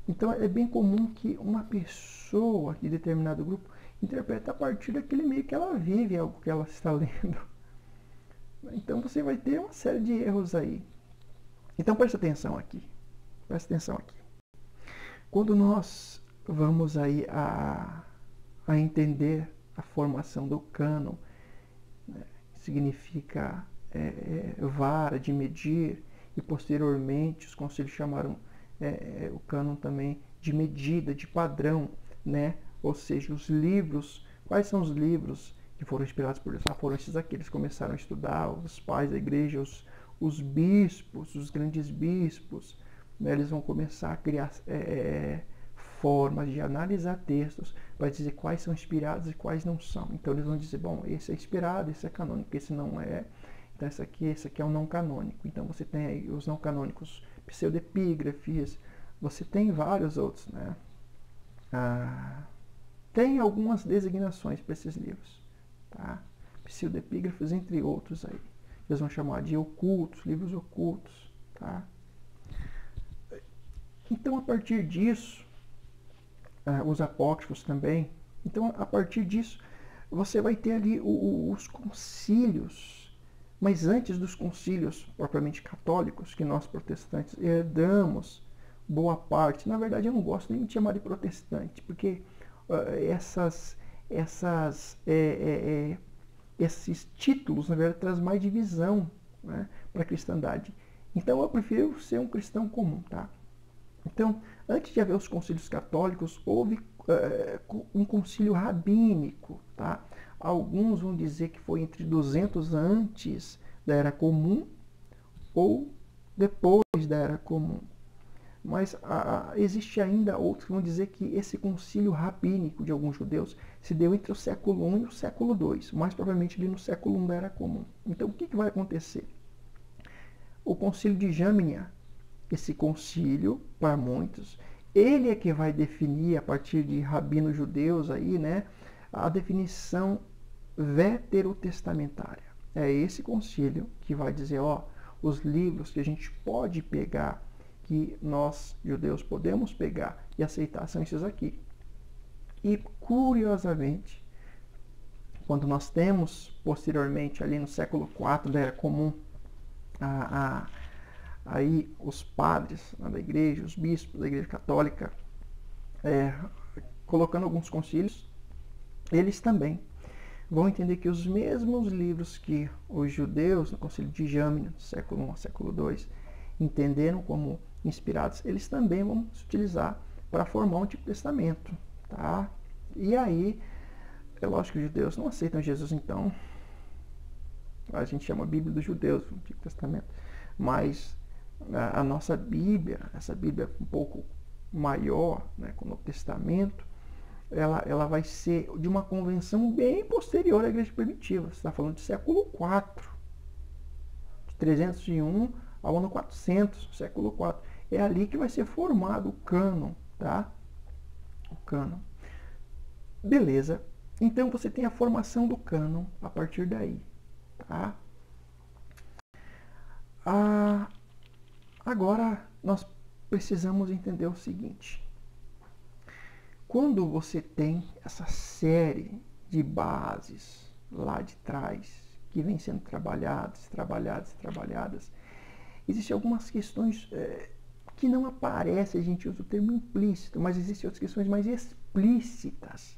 Então é bem comum que uma pessoa de determinado grupo interpreta a partir daquele meio que ela vive, algo que ela está lendo. Então você vai ter uma série de erros aí. Então presta atenção aqui. Presta atenção aqui. Quando nós vamos aí a entender a formação do cânon, né, significa vara de medir, e posteriormente os conselhos chamaram o cânon também de medida, de padrão, né? Ou seja, os livros, quais são os livros que foram inspirados por Deus? Foram esses aqui, eles começaram a estudar, os pais da igreja, os bispos, os grandes bispos, né, eles vão começar a criar formas de analisar textos para dizer quais são inspirados e quais não são. Então eles vão dizer, bom, esse é inspirado, esse é canônico, esse não é. Então esse aqui é um não canônico. Então você tem aí os não canônicos pseudepígrafes, você tem vários outros, né? Tem algumas designações para esses livros, tá? Pseudepígrafos, entre outros aí. Eles vão chamar de ocultos, livros ocultos, tá? Então, a partir disso, os apócrifos também. Então, a partir disso, você vai ter ali os concílios. Mas antes dos concílios propriamente católicos, que nós protestantes herdamos boa parte. Na verdade, eu não gosto nem de chamar de protestante, porque esses títulos, na verdade, trazem mais divisão, né, para a cristandade. Então, eu prefiro ser um cristão comum, tá? Então, antes de haver os concílios católicos, houve um concílio rabínico, tá? Alguns vão dizer que foi entre 200 antes da Era Comum ou depois da Era Comum. Mas existe ainda outros que vão dizer que esse concílio rabínico de alguns judeus se deu entre o século I e o século II, mais provavelmente ali no século I da Era Comum. Então, o que vai acontecer? O concílio de Jamnia, esse concílio, para muitos, ele é que vai definir, a partir de rabinos judeus aí, né, a definição veterotestamentária. É esse concílio que vai dizer, ó, os livros que a gente pode pegar, que nós, judeus, podemos pegar e aceitar, são esses aqui. E, curiosamente, quando nós temos, posteriormente, ali no século IV da Era Comum, aí os padres da igreja, os bispos da igreja católica, colocando alguns concílios, eles também vão entender que os mesmos livros que os judeus, no concílio de Jamnia, século I a século II, entenderam como inspirados, eles também vão se utilizar para formar o Antigo Testamento, tá? E aí, é lógico que os judeus não aceitam Jesus, então a gente chama a Bíblia dos judeus, o Antigo Testamento, mas a nossa Bíblia, essa Bíblia um pouco maior, né, com o Novo Testamento, ela vai ser de uma convenção bem posterior à Igreja Primitiva. Você está falando de século IV, de 301 ao ano 400, século IV. É ali que vai ser formado o cânon, tá? O cânon. Beleza. Então você tem a formação do cânon a partir daí, tá? Agora nós precisamos entender o seguinte. Quando você tem essa série de bases lá de trás que vem sendo trabalhadas, existem algumas questões que não aparecem, a gente usa o termo implícito, mas existem outras questões mais explícitas,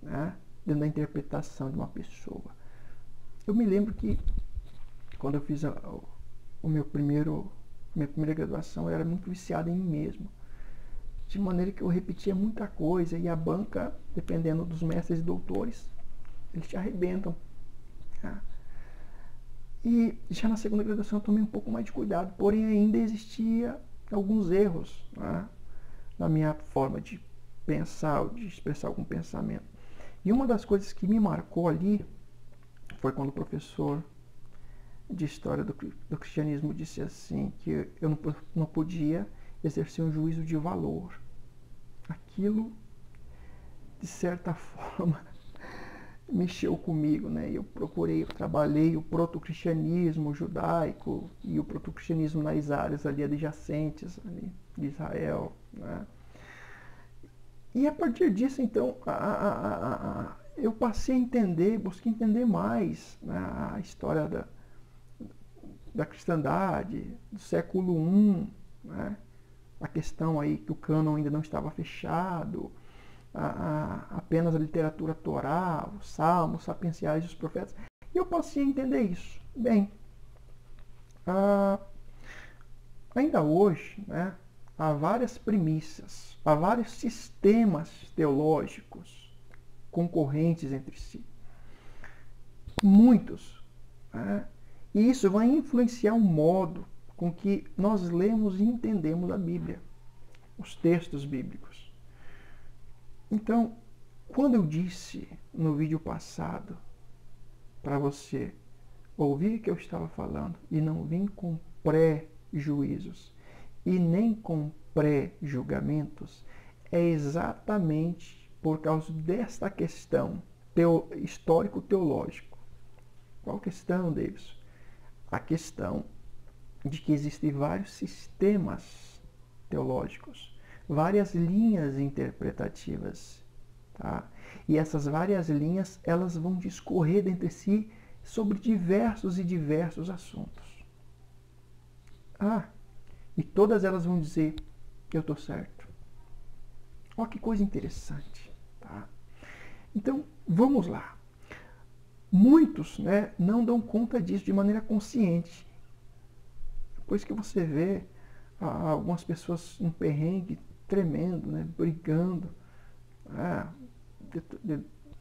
né, dentro da interpretação de uma pessoa. Eu me lembro que quando eu fiz minha primeira graduação, eu era muito viciado em mim mesmo. De maneira que eu repetia muita coisa e a banca, dependendo dos mestres e doutores, eles te arrebentam. Tá? E já na segunda graduação eu tomei um pouco mais de cuidado, porém ainda existia alguns erros, né, na minha forma de pensar, de expressar algum pensamento. E uma das coisas que me marcou ali foi quando o professor de História do Cristianismo disse assim, que eu não podia exercer um juízo de valor. Aquilo, de certa forma, mexeu comigo, né? Eu trabalhei o proto-cristianismo judaico e o proto-cristianismo nas áreas ali adjacentes ali, de Israel, né? E a partir disso, então, eu passei a entender, busquei entender mais, né, a história da cristandade, do século I, né? A questão aí que o cânon ainda não estava fechado, apenas a literatura torá, os salmos sapienciais dos profetas. E eu passei a entender isso. Bem, ainda hoje, né, há várias premissas, há vários sistemas teológicos concorrentes entre si. Muitos. Né? E isso vai influenciar o modo com que nós lemos e entendemos a Bíblia, os textos bíblicos. Então, quando eu disse no vídeo passado para você ouvir o que eu estava falando e não vir com pré-juízos e nem com pré-julgamentos, é exatamente por causa desta questão histórico-teológico. Qual questão, Davidson? A questão de que existem vários sistemas teológicos, várias linhas interpretativas, tá? E essas várias linhas, elas vão discorrer entre si sobre diversos e diversos assuntos. E todas elas vão dizer que eu estou certo. Olha que coisa interessante, tá? Então, vamos lá. Muitos, né, não dão conta disso de maneira consciente. Depois que você vê algumas pessoas em perrengue tremendo, né, brigando,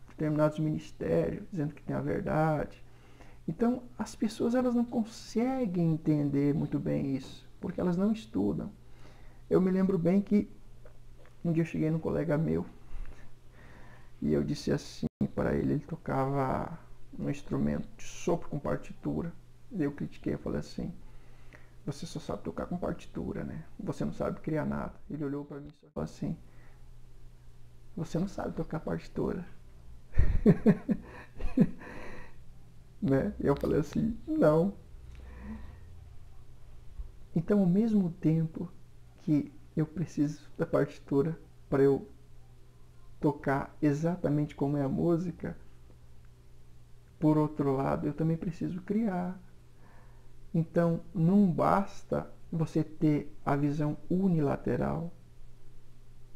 determinados ministérios, dizendo que tem a verdade. Então, as pessoas elas não conseguem entender muito bem isso, porque elas não estudam. Eu me lembro bem que um dia eu cheguei num colega meu e eu disse assim para ele, ele tocava um instrumento de sopro com partitura. E eu critiquei, eu falei assim: você só sabe tocar com partitura, né? Você não sabe criar nada. Ele olhou para mim e falou assim: você não sabe tocar partitura. Né? E eu falei assim: não. Então, ao mesmo tempo que eu preciso da partitura para eu tocar exatamente como é a música, por outro lado, eu também preciso criar. Então, não basta você ter a visão unilateral.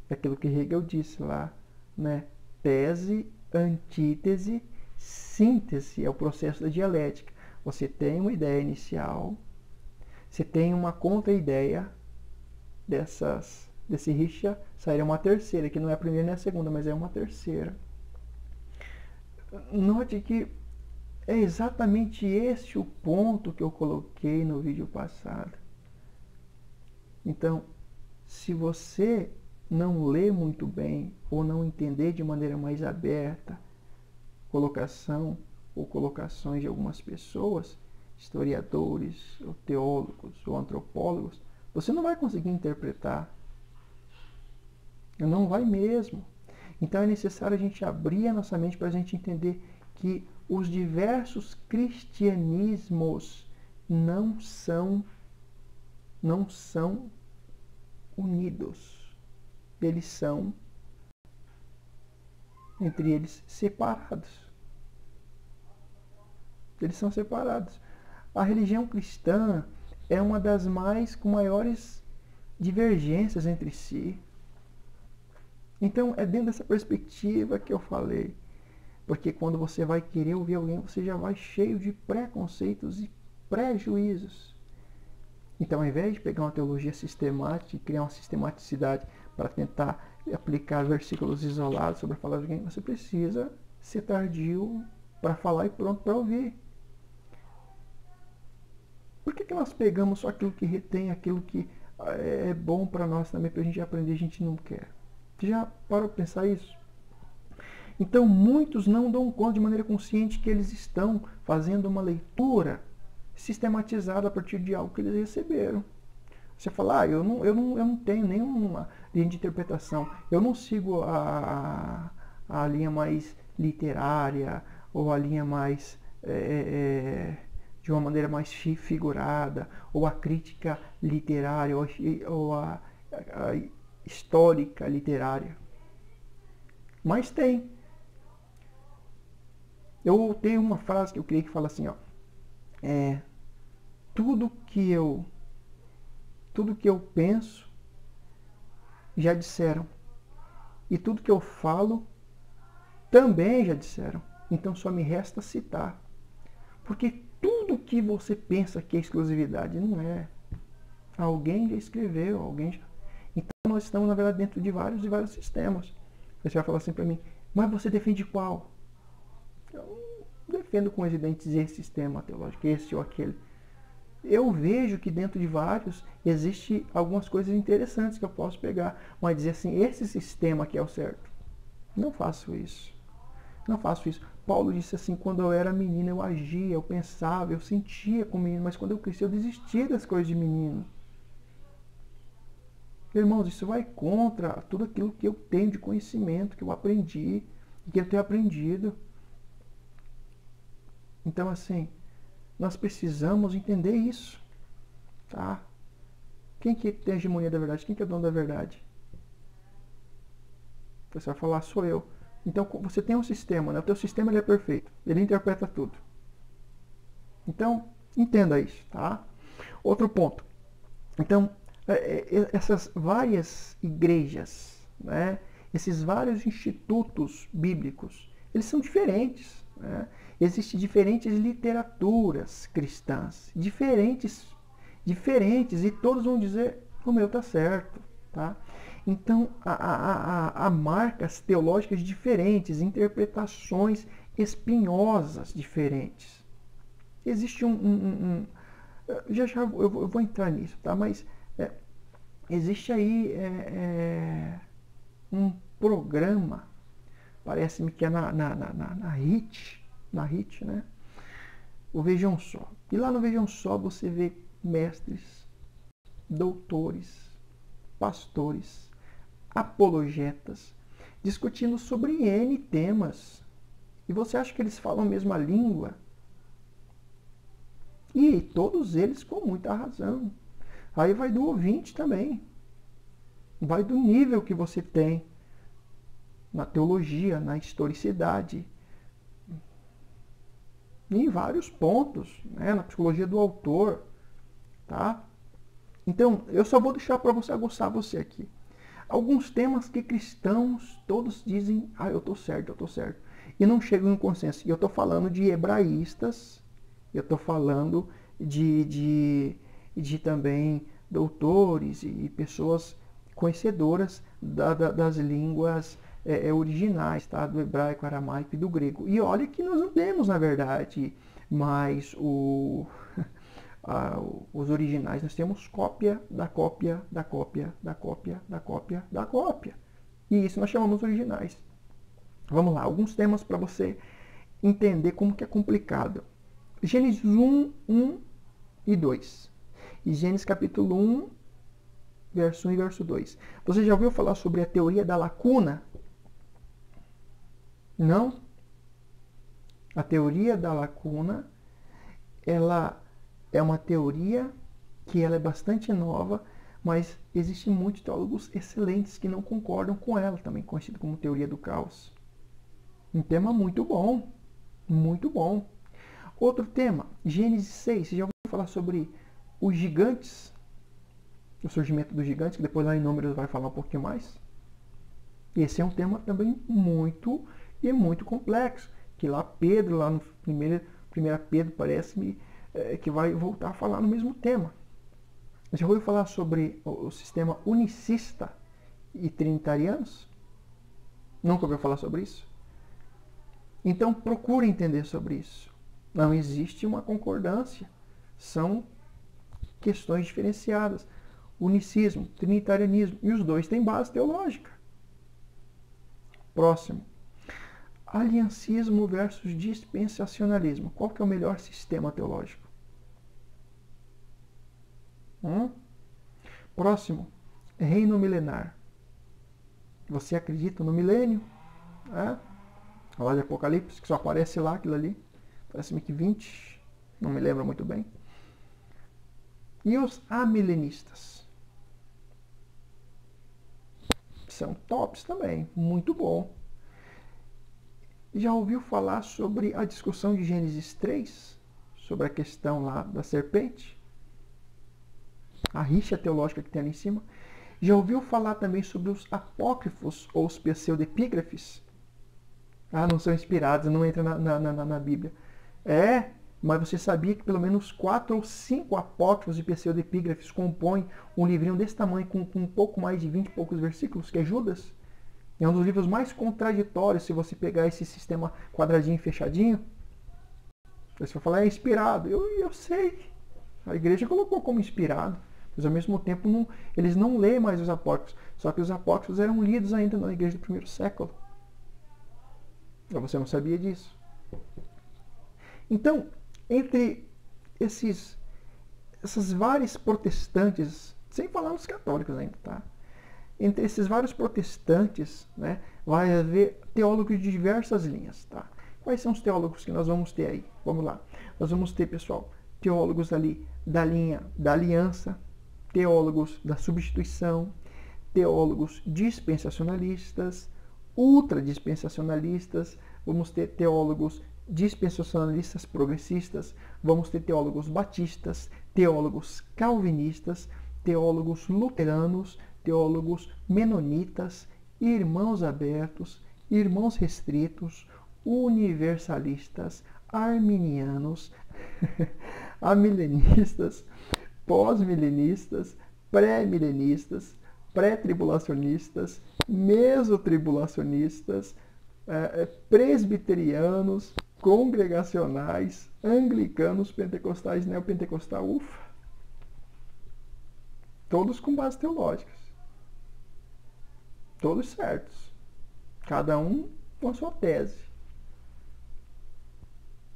É aquilo que Hegel disse lá, né? Tese, antítese, síntese é o processo da dialética. Você tem uma ideia inicial, você tem uma contra-ideia, desse rixa sairia uma terceira, que não é a primeira nem a segunda, mas é uma terceira. Note que é exatamente esse o ponto que eu coloquei no vídeo passado. Então, se você não lê muito bem ou não entender de maneira mais aberta colocação ou colocações de algumas pessoas, historiadores, ou teólogos, ou antropólogos, você não vai conseguir interpretar. Não vai mesmo. Então é necessário a gente abrir a nossa mente para a gente entender que os diversos cristianismos não são unidos. Eles são, entre eles, separados. Eles são separados. A religião cristã é uma das com maiores divergências entre si. Então, é dentro dessa perspectiva que eu falei. Porque quando você vai querer ouvir alguém, você já vai cheio de preconceitos e prejuízos. Então, ao invés de pegar uma teologia sistemática e criar uma sistematicidade para tentar aplicar versículos isolados sobre a palavra de alguém, você precisa ser tardio para falar e pronto para ouvir. Por que nós pegamos só aquilo que retém, aquilo que é bom para nós também, para a gente aprender, a gente não quer? Você já parou para pensar isso? Então, muitos não dão conta de maneira consciente que eles estão fazendo uma leitura sistematizada a partir de algo que eles receberam. Você fala: eu não tenho nenhuma linha de interpretação, eu não sigo a linha mais literária ou a linha mais de uma maneira mais figurada, ou a crítica literária, ou a histórica literária. Mas tem. Eu tenho uma frase que eu criei que fala assim, tudo que eu penso já disseram, e tudo que eu falo também já disseram. Então só me resta citar. Porque tudo que você pensa que é exclusividade não é. Alguém já escreveu, alguém já... Então nós estamos, na verdade, dentro de vários sistemas. Você vai falar assim para mim: mas você defende qual? Eu não defendo com os dentes esse sistema teológico, esse ou aquele. eu vejo que dentro de vários existe algumas coisas interessantes que eu posso pegar, mas dizer assim, esse sistema aqui é o certo. Não faço isso. Não faço isso. Paulo disse assim, quando eu era menino eu agia, eu pensava, eu sentia como menino, mas quando eu cresci eu desisti das coisas de menino. Irmãos, isso vai contra tudo aquilo que eu tenho de conhecimento, que eu aprendi, e que eu tenho aprendido. Então, assim, nós precisamos entender isso, tá? Quem que tem a hegemonia da verdade? Quem que é o dono da verdade? Você vai falar, sou eu. Então, você tem um sistema, né? O teu sistema ele é perfeito. Ele interpreta tudo. Então, entenda isso, tá? Outro ponto. Então, essas várias igrejas, né? Esses vários institutos bíblicos, eles são diferentes, né? Existem diferentes literaturas cristãs, diferentes, e todos vão dizer, o meu está certo, tá? Então, há marcas teológicas diferentes, interpretações espinhosas diferentes. Existe já eu vou entrar nisso, tá? Mas existe aí um programa, parece-me que é na HIT, né? O Vejam Só. E lá no Vejam Só você vê mestres, doutores, pastores, apologetas, discutindo sobre N temas. E você acha que eles falam a mesma língua? E todos eles com muita razão. Aí vai do ouvinte também. Vai do nível que você tem na teologia, na historicidade, em vários pontos, né? Na psicologia do autor, tá? Então, eu só vou deixar para você aguçar você aqui. Alguns temas que cristãos todos dizem, eu estou certo, e não chegam em consenso. E eu estou falando de hebraístas, eu estou falando de também doutores e pessoas conhecedoras das línguas originais, tá? Do hebraico, aramaico e do grego. E olha que nós não temos, na verdade, mais os originais. Nós temos cópia da cópia da cópia da cópia da cópia da cópia. E isso nós chamamos originais. Vamos lá, alguns temas para você entender como que é complicado. Gênesis 1, 1 e 2. E Gênesis capítulo 1, verso 1 e verso 2. Você já ouviu falar sobre a teoria da lacuna? Não? A teoria da lacuna, ela é uma teoria que ela é bastante nova, mas existem muitos teólogos excelentes que não concordam com ela, também conhecido como teoria do caos. Um tema muito bom, muito bom. Outro tema, Gênesis 6, você já ouviu falar sobre os gigantes? O surgimento dos gigantes, que depois lá em Números vai falar um pouquinho mais. Esse é um tema também muito complexo, que lá Pedro, lá no 1 Pedro, parece-me que vai voltar a falar no mesmo tema. Já ouviu falar sobre o sistema unicista e trinitarianos? Nunca ouviu falar sobre isso? Então procure entender sobre isso. Não existe uma concordância. São questões diferenciadas. Unicismo, trinitarianismo. E os dois têm base teológica. Próximo. Aliancismo versus dispensacionalismo. Qual que é o melhor sistema teológico? Próximo. Reino milenar. Você acredita no milênio? Lá de Apocalipse, que só aparece lá aquilo ali. Parece-me que 20. Não me lembro muito bem. E os amilenistas? São tops também. Muito bom. Já ouviu falar sobre a discussão de Gênesis 3? Sobre a questão lá da serpente? A rixa teológica que tem ali em cima. Já ouviu falar também sobre os apócrifos ou os pseudepígrafes? Não são inspirados, não entra na Bíblia. Mas você sabia que pelo menos 4 ou 5 apócrifos e pseudepígrafes compõem um livrinho desse tamanho com um pouco mais de 20 e poucos versículos, que é Judas? É um dos livros mais contraditórios se você pegar esse sistema quadradinho e fechadinho. Você vai falar, é inspirado. Eu sei. A igreja colocou como inspirado, mas ao mesmo tempo eles não lêem mais os apócrifos. Só que os apócrifos eram lidos ainda na igreja do primeiro século. Você não sabia disso. Então, entre essas várias protestantes, sem falar nos católicos ainda, tá? Entre esses vários protestantes, né, vai haver teólogos de diversas linhas, tá? Quais são os teólogos que nós vamos ter aí? Vamos lá. Nós vamos ter, pessoal, teólogos ali da linha da aliança, teólogos da substituição, teólogos dispensacionalistas, ultradispensacionalistas, vamos ter teólogos dispensacionalistas progressistas, vamos ter teólogos batistas, teólogos calvinistas, teólogos luteranos, teólogos menonitas, irmãos abertos, irmãos restritos, universalistas, arminianos, amilenistas, pós-milenistas, pré-milenistas, pré-tribulacionistas, mesotribulacionistas, presbiterianos, congregacionais, anglicanos, pentecostais, neopentecostal, ufa. Todos com bases teológicas. Todos certos. Cada um com a sua tese.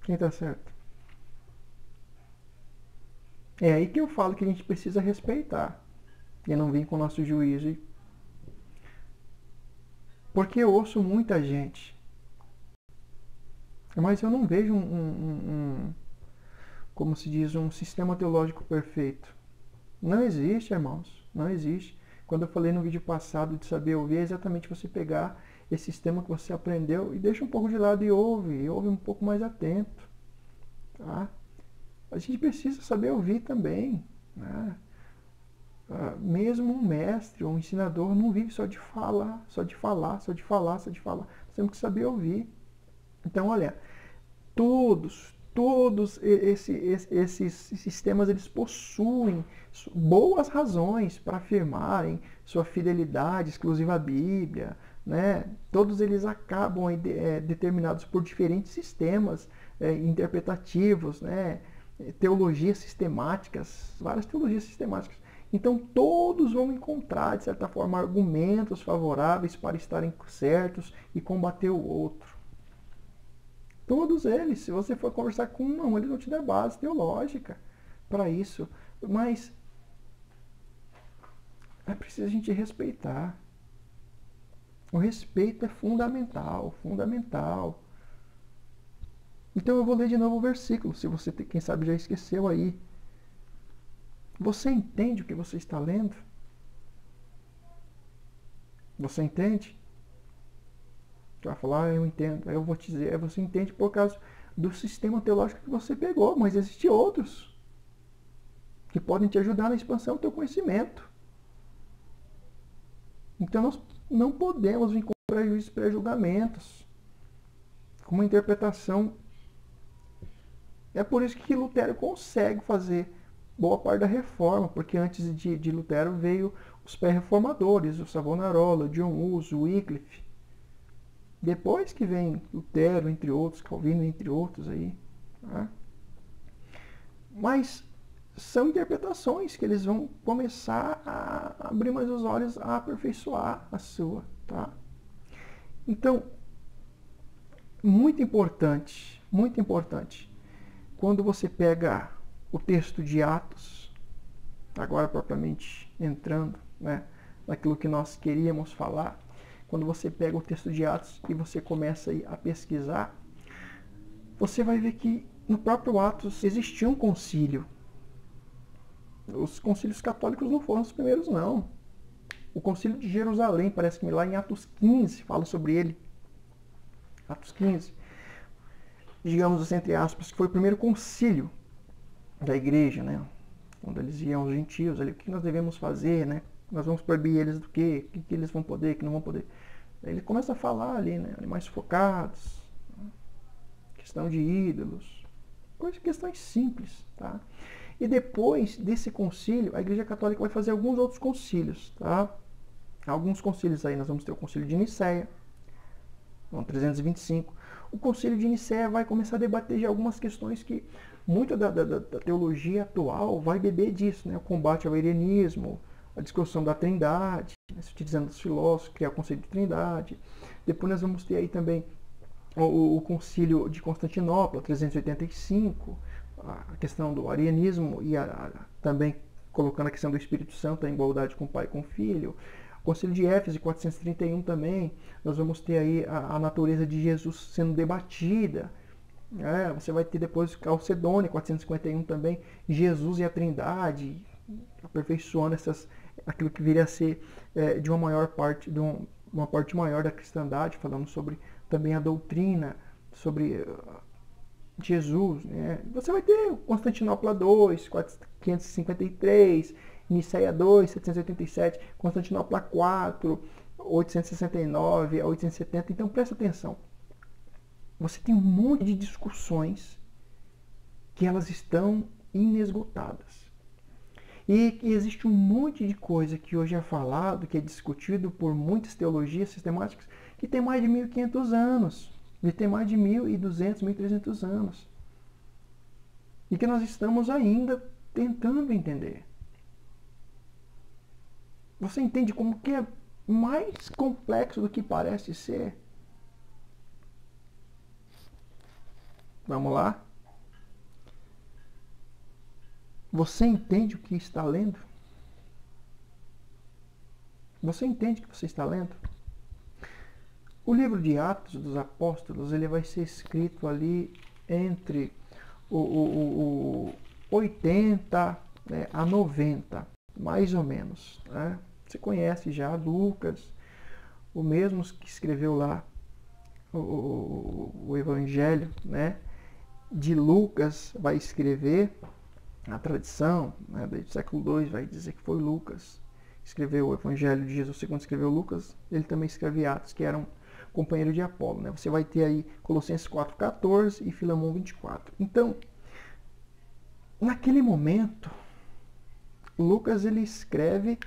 Quem está certo? É aí que eu falo que a gente precisa respeitar. E não vir com o nosso juízo. Porque eu ouço muita gente. Mas eu não vejo como se diz, um sistema teológico perfeito. Não existe, irmãos. Não existe. Quando eu falei no vídeo passado de saber ouvir, é exatamente você pegar esse sistema que você aprendeu e deixa um pouco de lado e ouve um pouco mais atento. Tá? A gente precisa saber ouvir também. Né? Mesmo um mestre, um ensinador, não vive só de falar, só de falar, só de falar, só de falar. Nós temos que saber ouvir. Então, olha, todos esses sistemas, eles possuem boas razões para afirmarem sua fidelidade exclusiva à Bíblia, né? Todos eles acabam determinados por diferentes sistemas interpretativos, né? Teologias sistemáticas, várias teologias sistemáticas. Então todos vão encontrar, de certa forma, argumentos favoráveis para estarem certos e combater o outro. Todos eles, se você for conversar com um, eles vão te dar base teológica para isso. Mas é preciso a gente respeitar. O respeito é fundamental, fundamental. Então eu vou ler de novo o versículo, se você, quem sabe, já esqueceu aí. Você entende o que você está lendo? Você entende? Você vai falar, eu entendo. Aí eu vou te dizer, você entende por causa do sistema teológico que você pegou, mas existem outros que podem te ajudar na expansão do teu conhecimento. Então nós não podemos vir com prejuízos e pré-julgamentos, com uma interpretação. É por isso que Lutero consegue fazer boa parte da reforma, porque antes de Lutero veio os pré-reformadores, o Savonarola, John Hus, Wycliffe. Depois que vem Lutero, entre outros, Calvino, entre outros aí. Tá? Mas são interpretações que eles vão começar a abrir mais os olhos, a aperfeiçoar a sua. Tá? Então, muito importante, quando você pega o texto de Atos, agora propriamente entrando, né, naquilo que nós queríamos falar, quando você pega o texto de Atos e você começa a pesquisar, você vai ver que no próprio Atos existia um concílio. Os concílios católicos não foram os primeiros, não. O concílio de Jerusalém, parece que lá em Atos 15, fala sobre ele. Atos 15. Digamos assim, entre aspas, que foi o primeiro concílio da igreja, né? Quando eles iam aos gentios, ali, o que nós devemos fazer, né? Nós vamos proibir eles do quê? O que eles vão poder, o que não vão poder. Aí ele começa a falar ali, né? Animais focados, né? Questão de ídolos, questões simples, tá? E depois desse concílio, a Igreja Católica vai fazer alguns outros concílios, tá? Alguns concílios aí, nós vamos ter o concílio de Nicéia, 325. O concílio de Nicéia vai começar a debater já algumas questões que Muito da teologia atual vai beber disso, né? O combate ao arianismo, a discussão da trindade, né? Utilizando os filósofos, criar o conceito de trindade. Depois nós vamos ter aí também o Concílio de Constantinopla, 385, a questão do arianismo e também colocando a questão do Espírito Santo, a igualdade com o Pai e com o Filho. O Concílio de Éfeso, 431 também, nós vamos ter aí a natureza de Jesus sendo debatida. Você vai ter depois Calcedônia, 451 também, Jesus e a Trindade, aperfeiçoando aquilo que viria a ser de uma maior parte, uma parte maior da cristandade, falando sobre também a doutrina, sobre Jesus. Né? Você vai ter Constantinopla II, 553, Niceia II, 787, Constantinopla IV, 869 a 870. Então presta atenção. Você tem um monte de discussões que elas estão inesgotadas. E existe um monte de coisa que hoje é falado, que é discutido por muitas teologias sistemáticas, que tem mais de 1.500 anos, e tem mais de 1.200, 1.300 anos. E que nós estamos ainda tentando entender. Você entende como que é mais complexo do que parece ser? Vamos lá? Você entende o que está lendo? Você entende o que você está lendo? O livro de Atos dos Apóstolos, ele vai ser escrito ali entre o 80, né, a 90, mais ou menos. Né? Você conhece já Lucas, o mesmo que escreveu lá o Evangelho, né? De Lucas vai escrever, a tradição, né, do século II vai dizer que foi Lucas que escreveu o Evangelho de Jesus. Segundo escreveu Lucas, ele também escreveu Atos, que era um companheiro de Apolo. Né? Você vai ter aí Colossenses 4,14 e Filemão 24. Então, naquele momento, Lucas ele escreve,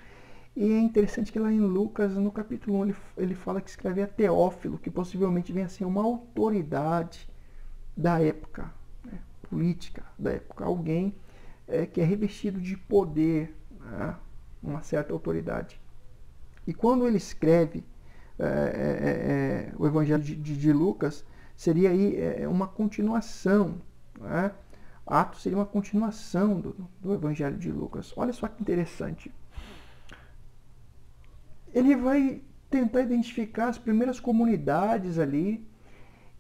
e é interessante que lá em Lucas, no capítulo 1, ele fala que escreve a Teófilo, que possivelmente venha a ser uma autoridade da época, né, política da época, alguém que é revestido de poder, né, uma certa autoridade. E quando ele escreve o Evangelho de Lucas, seria aí uma continuação, né? Atos seria uma continuação do Evangelho de Lucas. Olha só que interessante. Ele vai tentar identificar as primeiras comunidades ali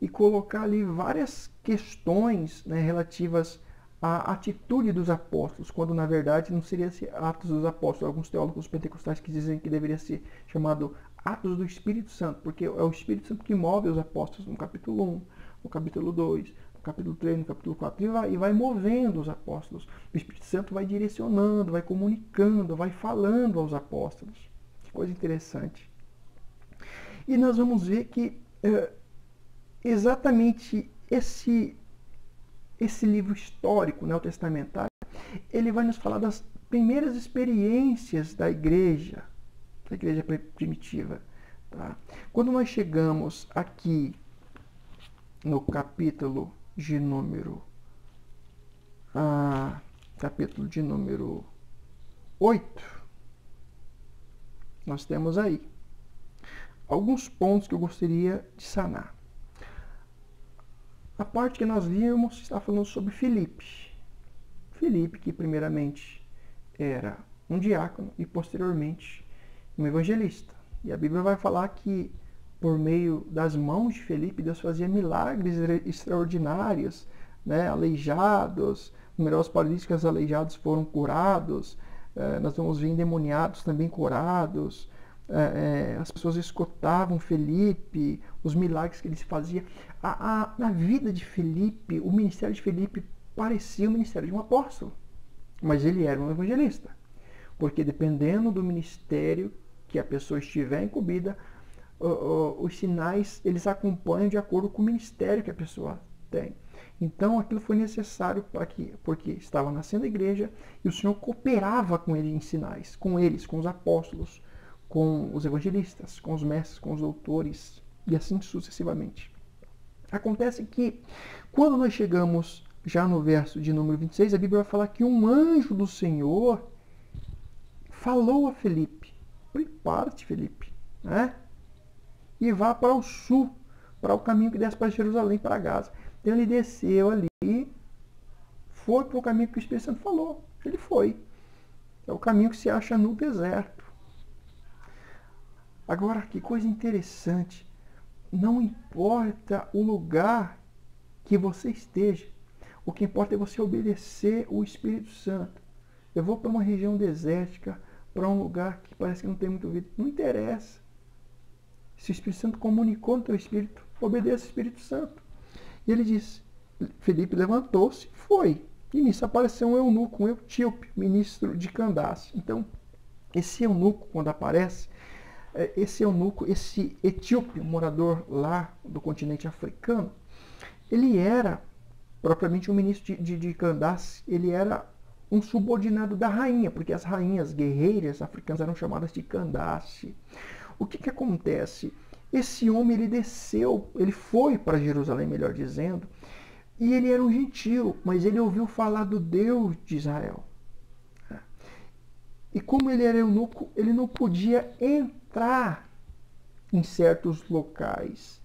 e colocar ali várias questões, né, relativas à atitude dos apóstolos, quando na verdade não seria Atos dos Apóstolos. Alguns teólogos pentecostais que dizem que deveria ser chamado Atos do Espírito Santo, porque é o Espírito Santo que move os apóstolos no capítulo 1, no capítulo 2, no capítulo 3, no capítulo 4, e vai movendo os apóstolos. O Espírito Santo vai direcionando, vai comunicando, vai falando aos apóstolos. Que coisa interessante. E nós vamos ver que exatamente esse livro histórico neotestamentário, ele vai nos falar das primeiras experiências da igreja primitiva. Tá? Quando nós chegamos aqui no capítulo de número 8, nós temos aí alguns pontos que eu gostaria de sanar. A parte que nós vimos está falando sobre Filipe. Filipe, que primeiramente era um diácono e posteriormente um evangelista. E a Bíblia vai falar que por meio das mãos de Filipe, Deus fazia milagres extraordinários, né? Aleijados, numerosos paralíticos aleijados foram curados, nós vamos ver endemoniados também curados, as pessoas escutavam Filipe, os milagres que ele fazia. Na vida de Filipe, o ministério de Filipe parecia o ministério de um apóstolo, mas ele era um evangelista, porque dependendo do ministério que a pessoa estiver incumbida, os sinais eles acompanham de acordo com o ministério que a pessoa tem. Então aquilo foi necessário porque estava nascendo a igreja e o Senhor cooperava com ele em sinais, com eles, com os apóstolos, com os evangelistas, com os mestres, com os doutores e assim sucessivamente. Acontece que quando nós chegamos já no verso de número 26, a Bíblia vai falar que um anjo do Senhor falou a Filipe: prepara-te, Filipe, né? E vá para o sul, para o caminho que desce para Jerusalém, para Gaza. Então ele desceu ali, foi para o caminho que o Espírito Santo falou. Ele foi. É o caminho que se acha no deserto. Agora, que coisa interessante. Não importa o lugar que você esteja. O que importa é você obedecer o Espírito Santo. Eu vou para uma região desértica, para um lugar que parece que não tem muito vida. Não interessa. Se o Espírito Santo comunicou no teu espírito, obedeça o Espírito Santo. E ele diz, Filipe levantou-se e foi. E nisso apareceu um eunuco, um etíope, ministro de Candace. Então, esse eunuco, quando aparece, esse eunuco, esse etíope, morador lá do continente africano, ele era propriamente um ministro de Candace, ele era um subordinado da rainha, porque as rainhas guerreiras africanas eram chamadas de Candace. O que acontece? Esse homem, ele desceu, ele foi para Jerusalém, melhor dizendo, e ele era um gentil, mas ele ouviu falar do Deus de Israel. E como ele era eunuco, ele não podia entrar em certos locais,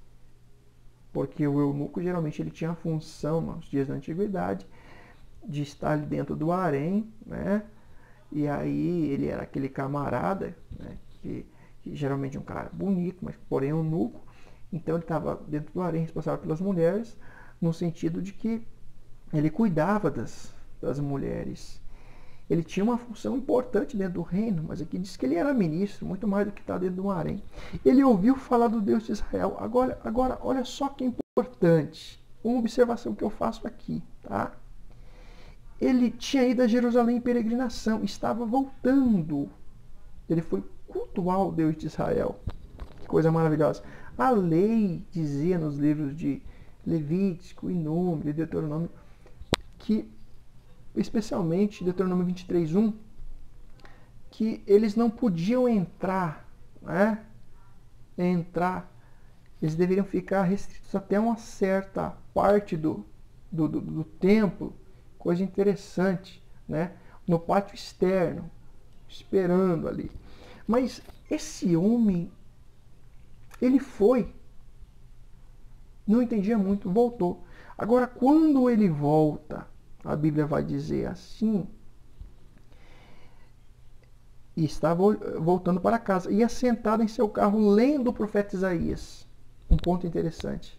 porque o eunuco geralmente ele tinha a função, nos dias da antiguidade, de estar ali dentro do harém, né? E aí ele era aquele camarada, né? que geralmente é um cara bonito, mas porém eunuco. Então ele estava dentro do harém, responsável pelas mulheres, no sentido de que ele cuidava das mulheres. Ele tinha uma função importante dentro do reino, mas aqui diz que ele era ministro, muito mais do que está dentro do harém. Ele ouviu falar do Deus de Israel. Agora, olha só que importante. Uma observação que eu faço aqui, tá? Ele tinha ido a Jerusalém em peregrinação, estava voltando. Ele foi cultuar o Deus de Israel. Que coisa maravilhosa. A lei dizia nos livros de Levítico, e Número, e Deuteronômio, que, especialmente Deuteronômio 23:1, que eles não podiam entrar, né? Eles deveriam ficar restritos até uma certa parte do templo. Coisa interessante, né? No pátio externo, esperando ali. Mas esse homem, ele foi, não entendia muito, voltou. Agora, quando ele volta, a Bíblia vai dizer assim, e estava voltando para casa, ia sentado em seu carro lendo o profeta Isaías. Um ponto interessante.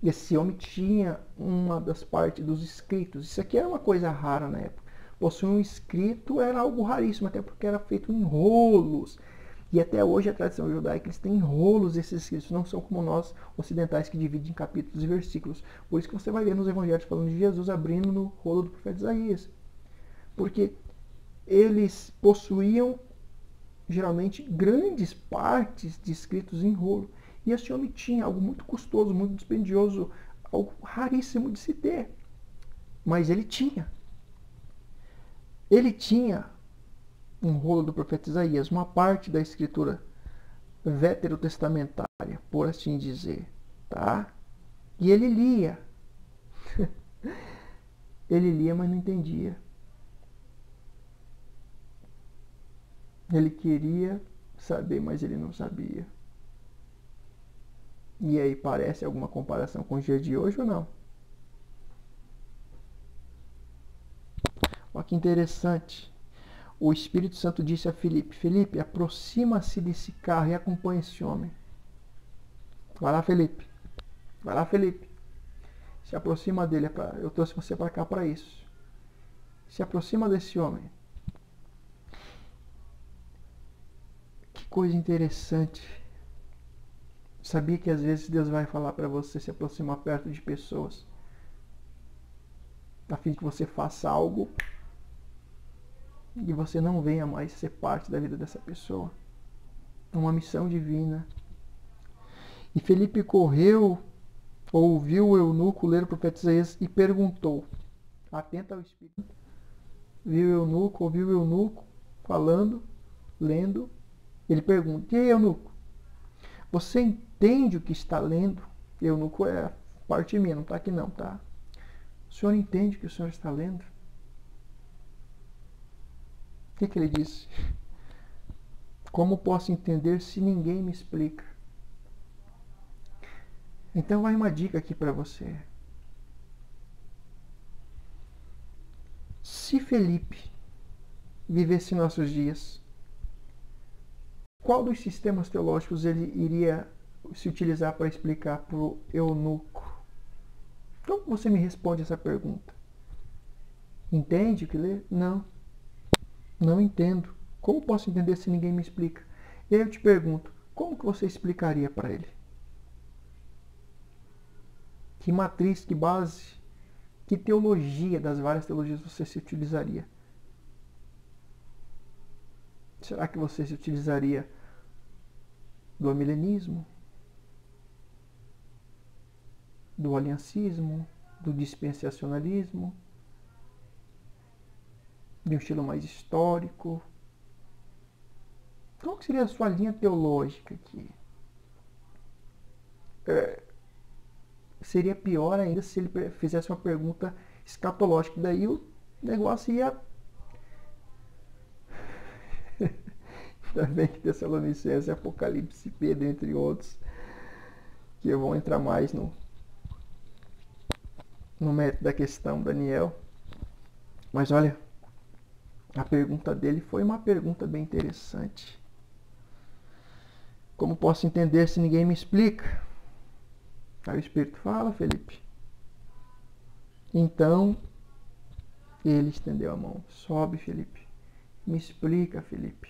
Esse homem tinha uma das partes dos escritos. Isso aqui era uma coisa rara na época. Possuir um escrito era algo raríssimo, até porque era feito em rolos. E até hoje a tradição judaica, eles têm rolos esses escritos. Não são como nós ocidentais que dividem em capítulos e versículos. Por isso que você vai ver nos evangelhos falando de Jesus abrindo no rolo do profeta Isaías. Porque eles possuíam geralmente grandes partes de escritos em rolo. E esse homem tinha algo muito custoso, muito dispendioso, algo raríssimo de se ter. Mas ele tinha. Ele tinha um rolo do profeta Isaías, uma parte da escritura veterotestamentária, por assim dizer. Tá? E ele lia. Ele lia, mas não entendia. Ele queria saber, mas ele não sabia. E aí, parece alguma comparação com o dia de hoje ou não? Olha que interessante. O Espírito Santo disse a Filipe: Filipe, aproxima-se desse carro e acompanha esse homem. Vai lá, Filipe. Vai lá, Filipe. Se aproxima dele. Eu trouxe você para cá para isso. Se aproxima desse homem. Que coisa interessante. Sabia que às vezes Deus vai falar para você se aproximar perto de pessoas, a fim de que você faça algo e você não venha mais ser parte da vida dessa pessoa. Uma missão divina. E Filipe correu, ouviu o eunuco ler o profeta Isaías e perguntou, atento ao Espírito, viu o eunuco, ouviu o eunuco falando, lendo, ele pergunta: e aí, eunuco, você entende o que está lendo? Eunuco é parte minha, não está aqui não, tá? senhor entende o que o senhor está lendo? O que ele disse? Como posso entender se ninguém me explica? Então vai uma dica aqui para você. Se Felipe vivesse nossos dias, qual dos sistemas teológicos ele iria se utilizar para explicar para o eunuco? Então você me responde essa pergunta. Entende o que lê? Não. Não entendo. Como posso entender se ninguém me explica? E aí eu te pergunto, como que você explicaria para ele? Que matriz, que base, que teologia das várias teologias você se utilizaria? Será que você se utilizaria do amilenismo, do aliancismo, do dispensacionalismo, de um estilo mais histórico? Qual seria a sua linha teológica aqui? Seria pior ainda se ele fizesse uma pergunta escatológica. Daí o negócio ia... Ainda bem que Tessalonicenses, Apocalipse, Pedro, entre outros, que vão entrar mais no mérito da questão, Daniel. Mas olha, a pergunta dele foi uma pergunta bem interessante. Como posso entender se ninguém me explica? Aí o Espírito fala, Felipe. Então, ele estendeu a mão. Sobe, Felipe. Me explica, Felipe.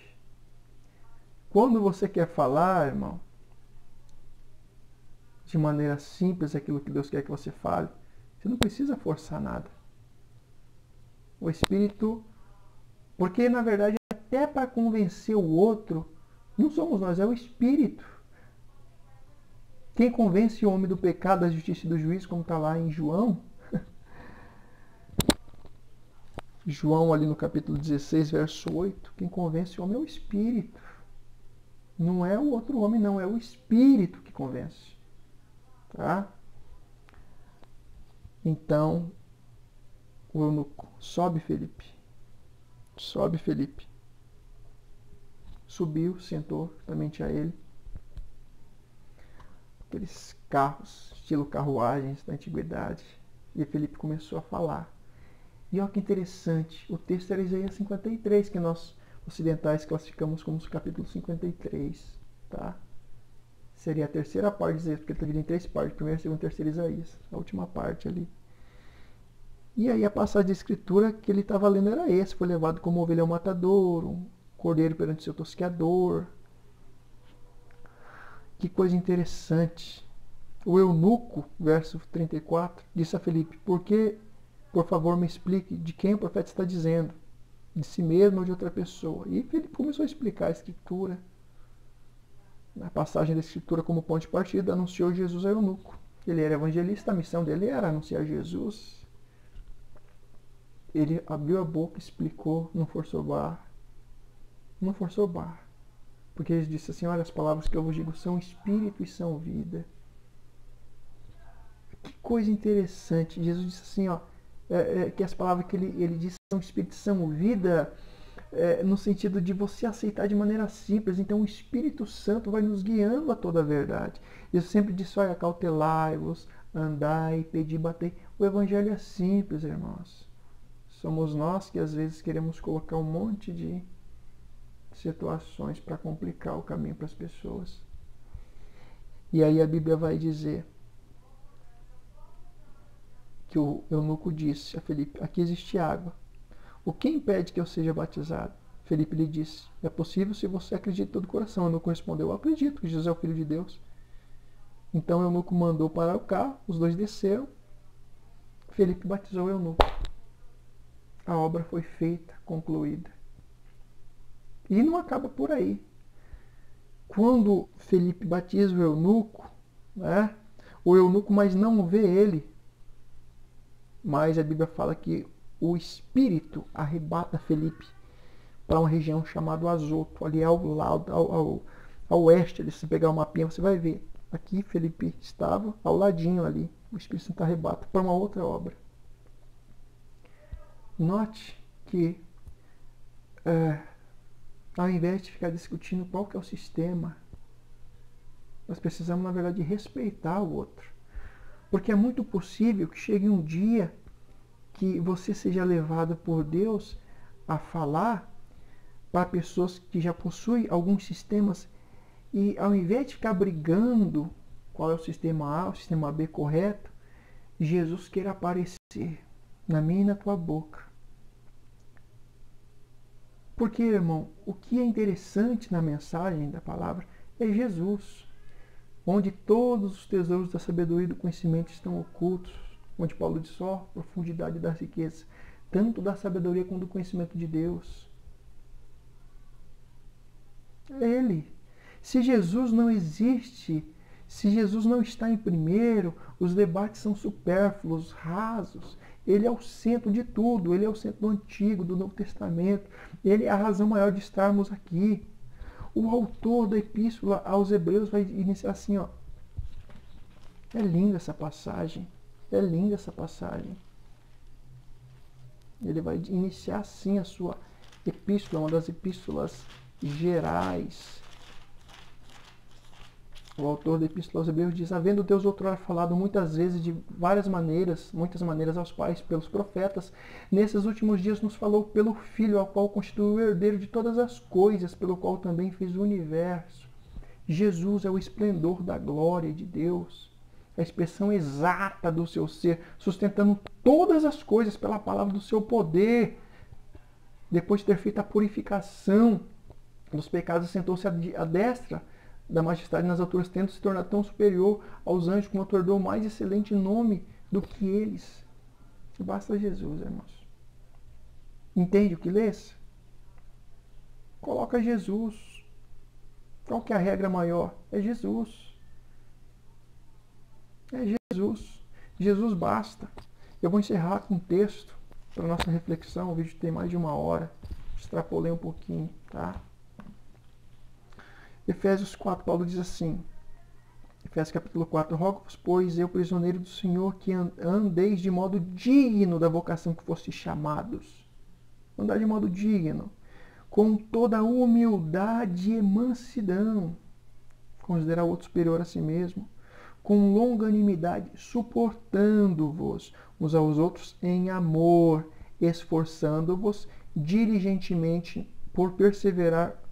Quando você quer falar, irmão, de maneira simples aquilo que Deus quer que você fale, você não precisa forçar nada. O Espírito... Porque, na verdade, até para convencer o outro, não somos nós, é o Espírito. Quem convence o homem do pecado, da justiça e do juízo, como está lá em João, João ali no capítulo 16, verso 8, quem convence o homem é o Espírito. Não é o outro homem, não, é o Espírito que convence. Tá? Então, o eunuco, sobe, Felipe. Sobe, Felipe. Subiu, sentou justamente a ele. Aqueles carros, estilo carruagens da antiguidade. E Felipe começou a falar. E olha que interessante, o texto era Isaías 53, que nós ocidentais classificamos como o capítulo 53. Tá? Seria a terceira parte de Isaías, porque ele está dividido em três partes. Primeira, segunda e terceira Isaías. A última parte ali. E aí a passagem da escritura que ele estava lendo era esse. Foi levado como ovelha ao matadouro, um cordeiro perante seu tosqueador. Que coisa interessante. O eunuco, verso 34, disse a Felipe, por favor, me explique de quem o profeta está dizendo. De si mesmo ou de outra pessoa. E Felipe começou a explicar a escritura. Na passagem da escritura como ponto de partida, anunciou Jesus ao eunuco. Ele era evangelista, a missão dele era anunciar Jesus. Ele abriu a boca, explicou, não forçou barra. Não forçou barra. Porque ele disse assim, olha, as palavras que eu vos digo são espírito e são vida. Que coisa interessante. Jesus disse assim, ó, que as palavras que ele disse são espírito e são vida, no sentido de você aceitar de maneira simples. Então o Espírito Santo vai nos guiando a toda a verdade. Jesus sempre disse, olha, cautelai-vos, andai, pedi, batei. O Evangelho é simples, irmãos. Somos nós que às vezes queremos colocar um monte de situações para complicar o caminho para as pessoas. E aí a Bíblia vai dizer que o eunuco disse a Felipe, aqui existe água. O que impede que eu seja batizado? Felipe lhe disse, é possível se você acredita de todo o coração. O eunuco respondeu, eu acredito que Jesus é o Filho de Deus. Então o eunuco mandou parar o carro, os dois desceram, Felipe batizou o eunuco. A obra foi feita, concluída. E não acaba por aí. Quando Felipe batiza o eunuco, né, o eunuco mas não vê ele, mas a Bíblia fala que o Espírito arrebata Felipe para uma região chamada Azoto, ali ao lado, ao oeste. Ali, se você pegar o mapinha, você vai ver. Aqui Felipe estava ao ladinho ali. O Espírito Santo arrebata para uma outra obra. Note que ao invés de ficar discutindo qual que é o sistema, nós precisamos, na verdade, respeitar o outro. Porque é muito possível que chegue um dia que você seja levado por Deus a falar para pessoas que já possuem alguns sistemas e, ao invés de ficar brigando qual é o sistema A, o sistema B correto, Jesus queira aparecer na minha e na tua boca. Porque, irmão, o que é interessante na mensagem da palavra é Jesus, onde todos os tesouros da sabedoria e do conhecimento estão ocultos, onde Paulo diz só a profundidade das riquezas, tanto da sabedoria como do conhecimento de Deus. É Ele. Se Jesus não existe, se Jesus não está em primeiro, os debates são supérfluos, rasos. Ele é o centro de tudo, ele é o centro do Antigo, do Novo Testamento. Ele é a razão maior de estarmos aqui. O autor da Epístola aos Hebreus vai iniciar assim, ó. É linda essa passagem. É linda essa passagem. Ele vai iniciar assim a sua epístola, uma das epístolas gerais. O autor da Epístola aos Hebreus diz: havendo Deus outrora falado muitas vezes de muitas maneiras aos pais pelos profetas, nesses últimos dias nos falou pelo Filho, ao qual constituiu o herdeiro de todas as coisas, pelo qual também fez o universo. Jesus é o esplendor da glória de Deus, a expressão exata do seu ser, sustentando todas as coisas pela palavra do seu poder. Depois de ter feito a purificação dos pecados, sentou-se à destra da majestade nas alturas, tendo se tornado tão superior aos anjos, como otorgou mais excelente nome do que eles. Basta Jesus, irmãos. Entende o que lês? Coloca Jesus. Qual que é a regra maior? É Jesus. É Jesus. Jesus basta. Eu vou encerrar com um texto para nossa reflexão. O vídeo tem mais de 1 hora. Extrapolei um pouquinho, tá? Efésios 4, Paulo diz assim, Efésios capítulo 4, rogo-vos, pois, eu, prisioneiro do Senhor, que andeis de modo digno da vocação que fostes chamados. Andar de modo digno, com toda humildade e mansidão, considerar o outro superior a si mesmo, com longanimidade, suportando-vos uns aos outros em amor, esforçando-vos diligentemente por perseverar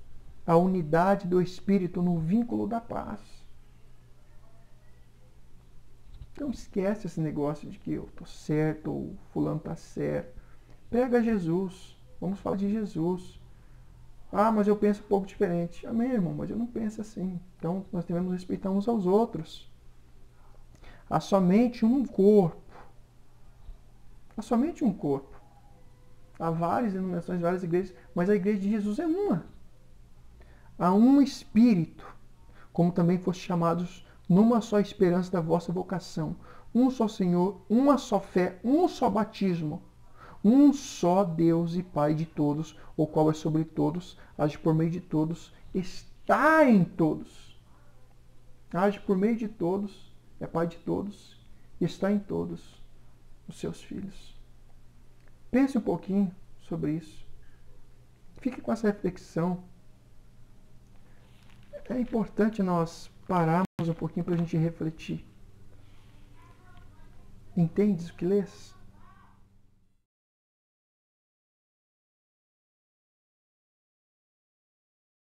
a unidade do Espírito no vínculo da paz. Então esquece esse negócio de que eu estou certo ou fulano está certo. Pega Jesus. Vamos falar de Jesus. Ah, mas eu penso um pouco diferente. Amém, irmão, mas eu não penso assim. Então nós devemos respeitar uns aos outros. Há somente um corpo. Há somente um corpo. Há várias denominações, várias igrejas, mas a igreja de Jesus é uma. Há um Espírito, como também foste chamados numa só esperança da vossa vocação. Um só Senhor, uma só fé, um só batismo. Um só Deus e Pai de todos, o qual é sobre todos, age por meio de todos, está em todos. Age por meio de todos, é Pai de todos, está em todos os seus filhos. Pense um pouquinho sobre isso. Fique com essa reflexão. É importante nós pararmos um pouquinho para a gente refletir. Entendes o que lês?